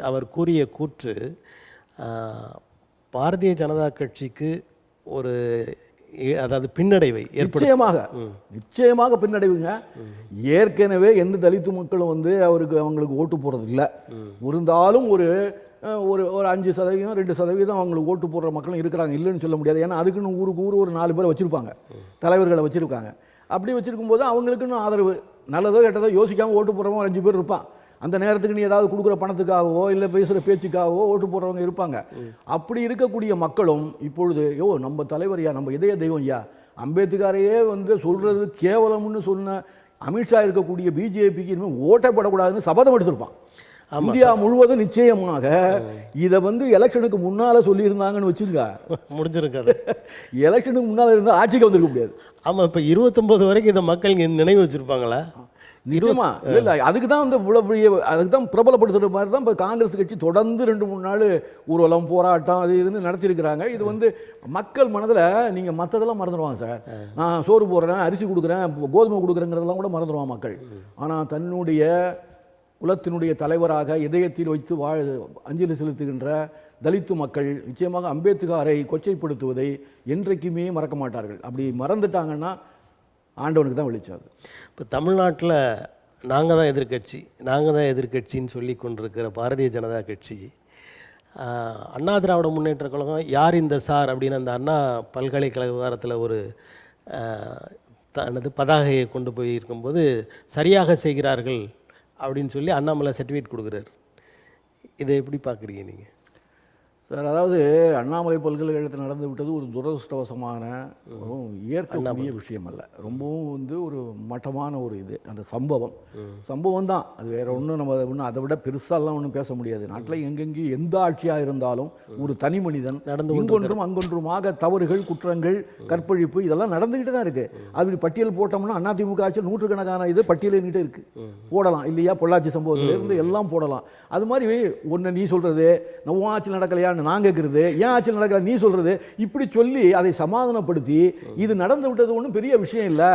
அவர் கூறிய கூற்று பாரதிய ஜனதா கட்சிக்கு ஒரு அதாவது பின்னடைவை நிச்சயமாக பின்னடைவுங்க. ஏற்கனவே எந்த தலித்து மக்களும் அவங்களுக்கு ஓட்டு போடுறது இல்லை. இருந்தாலும் ஒரு 5% 2% அவங்களுக்கு ஓட்டு போடுற மக்களும் இருக்கிறாங்க, இல்லைன்னு சொல்ல முடியாது. ஏன்னா அதுக்குன்னு ஊருக்கு ஒரு 4 பேரை வச்சுருப்பாங்க, தலைவர்களை வச்சுருக்காங்க. அப்படி வச்சுருக்கும்போது அவங்களுக்குன்னு ஆதரவு, நல்லதோ கெட்டதோ யோசிக்காமல் ஓட்டு போடுறவங்க 5 பேர் இருப்பான். அந்த நேரத்துக்கு நீ ஏதாவது கொடுக்குற பணத்துக்காகவோ இல்லை பேசுகிற பேச்சுக்காகவோ ஓட்டு போடுறவங்க இருப்பாங்க. அப்படி இருக்கக்கூடிய மக்களும் இப்பொழுது நம்ம தலைவர் ஐயா, நம்ம இதய தெய்வம் ஐயா அம்பேத்கரையே சொல்கிறது கேவலம்னு சொன்ன அமித்ஷா இருக்கக்கூடிய பிஜேபிக்கு இனிமேல் ஓட்டப்படக்கூடாதுன்னு சபதம் எடுத்திருப்பான். இந்தியா முழுவதும் நிச்சயமாக இதை எலெக்ஷனுக்கு முன்னால் சொல்லியிருந்தாங்கன்னு வச்சுங்க, முடிஞ்சிருக்காது. எலெக்ஷனுக்கு முன்னால் இருந்தால் ஆட்சிக்கு வந்திருக்க முடியாது. ஆமாம், இப்போ 29 வரைக்கும் இந்த மக்கள் நினைவு வச்சுருப்பாங்களா? நிஜமா இல்லை, அதுக்கு தான் அதுக்கு தான் பிரபலப்படுத்துகிற மாதிரி தான் இப்போ காங்கிரஸ் கட்சி தொடர்ந்து 2-3 நாள் ஊர்வலம் போராட்டம் அது இதுன்னு நடத்தியிருக்கிறாங்க. இது மக்கள் மனதில் நீங்கள் மற்றதெல்லாம் மறந்துடுவாங்க சார். நான் சோறு போடுறேன், அரிசி கொடுக்குறேன், கோதுமை கொடுக்குறேங்கிறதெல்லாம் கூட மறந்துடுவான் மக்கள். ஆனால் தன்னுடைய குலத்தினுடைய தலைவராக இதயத்தில் வைத்து அஞ்சலி செலுத்துகின்ற தலித்து மக்கள் நிச்சயமாக அம்பேத்கரை கொச்சைப்படுத்துவதை என்றைக்குமே மறக்க மாட்டார்கள். அப்படி மறந்துட்டாங்கன்னா ஆண்டவனுக்கு தான் வெளிச்சாது. இப்போ தமிழ்நாட்டில் நாங்கள் தான் எதிர்கட்சின்னு சொல்லி கொண்டிருக்கிற பாரதிய ஜனதா கட்சி, அண்ணா திராவிட முன்னேற்ற கழகம் யார் இந்த சார் அப்படின்னு அந்த அண்ணா பல்கலைக்கழக விவகாரத்தில் ஒரு தனது பதாகையை கொண்டு போய் இருக்கும்போது சரியாக செய்கிறார்கள் அப்படின்னு சொல்லி அண்ணாமலை சர்டிஃபிகேட் கொடுக்குறாரு. இதை எப்படி பார்க்குறீங்க நீங்கள்? சார், அதாவது அண்ணாமலை பல்கலைக்கழகத்தில் நடந்து விட்டது ஒரு துரதிருஷ்டவசமான ஏற்கக்கூடிய விஷயம் அல்ல. ரொம்பவும் ஒரு மட்டமான ஒரு இது அந்த சம்பவம் தான். அது வேற ஒன்றும் நம்ம ஒன்றும் அதை விட பெருசாலாம் ஒன்றும் பேச முடியாது. நாட்டில் எங்கெங்கேயும் எந்த ஆட்சியாக இருந்தாலும் ஒரு தனி மனிதன் இங்கொன்றும் அங்கொன்றுமாக தவறுகள், குற்றங்கள், கற்பழிப்பு இதெல்லாம் நடந்துக்கிட்டு தான் இருக்குது. அப்படி பட்டியல் போட்டோம்னா அதிமுக ஆட்சி நூற்றுக்கணக்கான இது பட்டியலின்கிட்டே இருக்குது. போடலாம் இல்லையா? பொள்ளாச்சி சம்பவத்திலேருந்து எல்லாம் போடலாம். அது மாதிரி ஒன்று நீ சொல்கிறது நம்ம ஆட்சி நடக்கலையான்னு நான் கேட்குறது, ஏன் ஆட்சி நடக்கல நீ சொல்கிறது, இப்படி சொல்லி அதை சமாதானப்படுத்தி இது நடந்து விட்டது ஒன்றும் பெரிய விஷயம் இல்லை,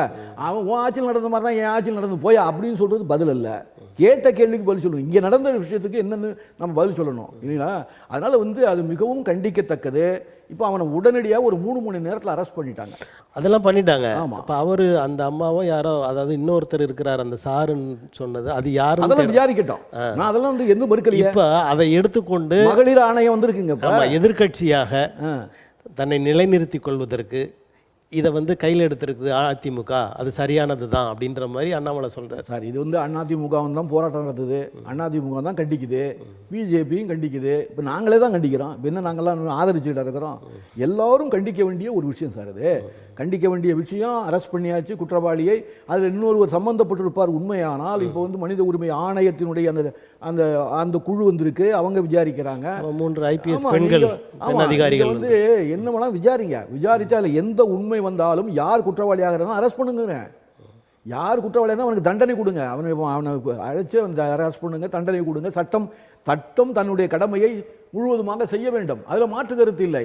அவன் உன் ஆட்சியில் நடந்த மாதிரி தான் என் ஆட்சியில் நடந்து போயா அப்படின்னு சொல்கிறது பதில் இல்லை. கேட்ட கேள்விக்கு பதில் சொல்லணும். இங்கே நடந்த விஷயத்துக்கு என்னென்னு நம்ம பதில் சொல்லணும் இல்லைங்களா? அதனால் அது மிகவும் கண்டிக்கத்தக்கது. இப்போ அவனை உடனடியாக ஒரு 3 மணி நேரத்தில் அரெஸ்ட் பண்ணிட்டாங்க. அதெல்லாம் பண்ணிட்டாங்க. ஆமாம். இப்போ அவர் அந்த அம்மாவோ யாரோ, அதாவது இன்னொருத்தர் இருக்கிறார் அந்த சாருன்னு சொன்னது, அது யாரும் அதெல்லாம் விசாரிக்கட்டும். நான் அதெல்லாம் எந்த மறுக்கலையே. இப்போ அதை எடுத்துக்கொண்டு மகளிர் ஆணையம் வந்திருக்குங்க. எதிர்கட்சியாக தன்னை நிலைநிறுத்திக் கொள்வதற்கு இதை கையில் எடுத்திருக்குது அதிமுக, அது சரியானது தான் அப்படின்ற மாதிரி அண்ணாமலை சொல்கிறார். சார், இது அதிமுகவும் தான் போராட்டம் நடத்துது, அதிமுக தான் கண்டிக்குது, பிஜேபியும் கண்டிக்குது, இப்போ நாங்களே தான் கண்டிக்கிறோம். இப்போ என்ன நாங்கள்லாம் ஆதரிச்சுக்கிட்டு இருக்கிறோம்? எல்லாரும் கண்டிக்க வேண்டிய ஒரு விஷயம் சார். அது கண்டிக்க வேண்டிய விஷயம். அரெஸ்ட் பண்ணியாச்சு குற்றவாளியை. அதில் இன்னொருவர் சம்மந்தப்பட்டிருப்பார் உண்மையானால். இப்போ மனித உரிமை ஆணையத்தினுடைய அந்த அந்த அந்த குழு வந்திருக்கு, அவங்க விசாரிக்கிறாங்க. 3 IPS பெண்கள் அதிகாரிகள் என்ன வேணாலும் விசாரித்தா அதில் எந்த உண்மை வந்தாலும் யார் குற்றவாளியாக இருந்தாலும் அரெஸ்ட் பண்ணுங்க. யார் குற்றவாளியாக இருந்தால் அவனுக்கு தண்டனை கொடுங்க. அவனை அழைச்சி அரெஸ்ட் பண்ணுங்க, தண்டனை கொடுங்க. சட்டம் தன்னுடைய கடமையை முழுவதுமாக செய்ய வேண்டும். அதில் மாற்று கருத்து இல்லை.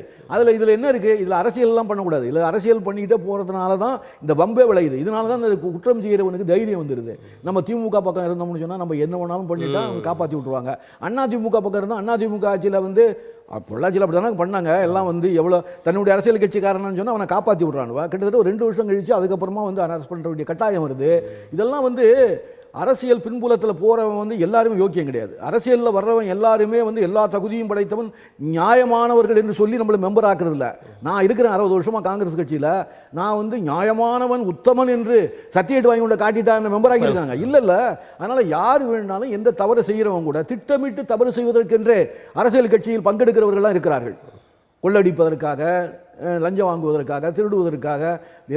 இதில் என்ன இருக்குது? இதில் அரசியல்லாம் பண்ணக்கூடாது. இல்லை அரசியல் பண்ணிக்கிட்டே போகிறதுனால தான் இந்த பம்பே விளையுது. இதனால தான் இந்த குற்றம் செய்கிறவனுக்கு தைரியம் வந்துடுது. நம்ம திமுக பக்கம் இருந்தோம்னு சொன்னால் நம்ம என்ன வேணாலும் பண்ணிவிட்டா அவங்க காப்பாற்றி விட்ருவாங்க. அதிமுக பக்கம் இருந்தால் அதிமுக ஆட்சியில் பொள்ளாச்சியில் அப்படி தானே பண்ணாங்க. எல்லாம் எவ்வளோ தன்னுடைய அரசியல் கட்சிக்காரன்னு சொன்னால் அவனை காப்பாற்றி விட்றானுவா. கிட்டத்தட்ட ஒரு 2 வருஷம் கழித்து அதுக்கப்புறமா அரெஸ்ட் பண்ணுற வேண்டிய கட்டாயம் வருது. இதெல்லாம் அரசியல் பின்புலத்தில் போகிறவன் எல்லாருமே யோக்கியம் கிடையாது. அரசியலில் வர்றவன் எல்லாருமே எல்லா தகுதியும் படைத்தவன் நியாயமானவர்கள் என்று சொல்லி நம்மளை மெம்பர் ஆக்குறது இல்லை. நான் இருக்கிறேன் 60 வருஷமாக காங்கிரஸ் கட்சியில். நான் நியாயமானவன், உத்தமன் என்று சர்டிஃபிகேட் வாங்கி கொண்டு காட்டிட்டாங்க, மெம்பர் ஆக்கியிருக்காங்க. இல்லை. அதனால் யார் வேணாலும் எந்த தவறு செய்கிறவங்க கூட திட்டமிட்டு தவறு செய்வதற்கென்றே அரசியல் கட்சியில் பங்கெடுக்கிறவர்கள்லாம் இருக்கிறார்கள். கொள்ளடிப்பதற்காக, லஞ்சம் வாங்குவதற்காக, திருடுவதற்காக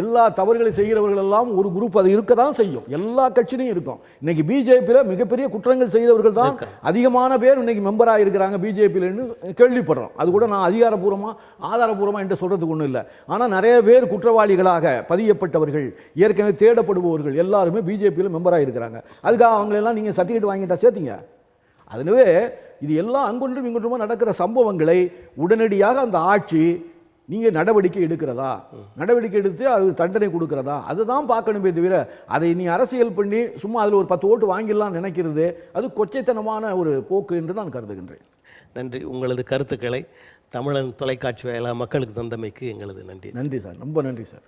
எல்லா தவறுகளை செய்கிறவர்கள் எல்லாம் ஒரு குரூப் அது இருக்க தான் செய்யும். எல்லா கட்சியிலையும் இருக்கும். இன்னைக்கு பிஜேபியில் மிகப்பெரிய குற்றங்கள் செய்தவர்கள் தான் அதிகமான பேர் இன்னைக்கு மெம்பராக இருக்கிறாங்க பிஜேபியில்னு கேள்விப்படுறோம். அது கூட நான் ஆதாரபூர்வமாக என்று சொல்கிறதுக்கு ஒன்றும் இல்லை. ஆனால் நிறைய பேர் குற்றவாளிகளாக பதியப்பட்டவர்கள், ஏற்கனவே தேடப்படுபவர்கள் எல்லாருமே பிஜேபியில் மெம்பராக இருக்கிறாங்க. அதுக்காக அவங்களெல்லாம் நீங்கள் சர்டிஃபிகேட் வாங்கிட்டா சேர்த்தீங்க. அதுவே இது எல்லாம் அங்கொன்றும் இங்கொன்றுமா நடக்கிற சம்பவங்களை உடனடியாக அந்த ஆட்சி நீங்கள் நடவடிக்கை எடுக்கிறதா, நடவடிக்கை எடுத்து அது தண்டனை கொடுக்கிறதா, அதுதான் பார்க்கணுமே தவிர அதை நீ அரசியல் பண்ணி சும்மா அதில் ஒரு 10 ஓட்டு வாங்கிடலாம் நினைக்கிறது அது கொச்சைத்தனமான ஒரு போக்கு என்று நான் கருதுகின்றேன். நன்றி. உங்களது கருத்துக்களை தமிழன் தொலைக்காட்சி வாயிலாக மக்களுக்கு தந்தமைக்கு எங்களது நன்றி. நன்றி சார், ரொம்ப நன்றி சார்.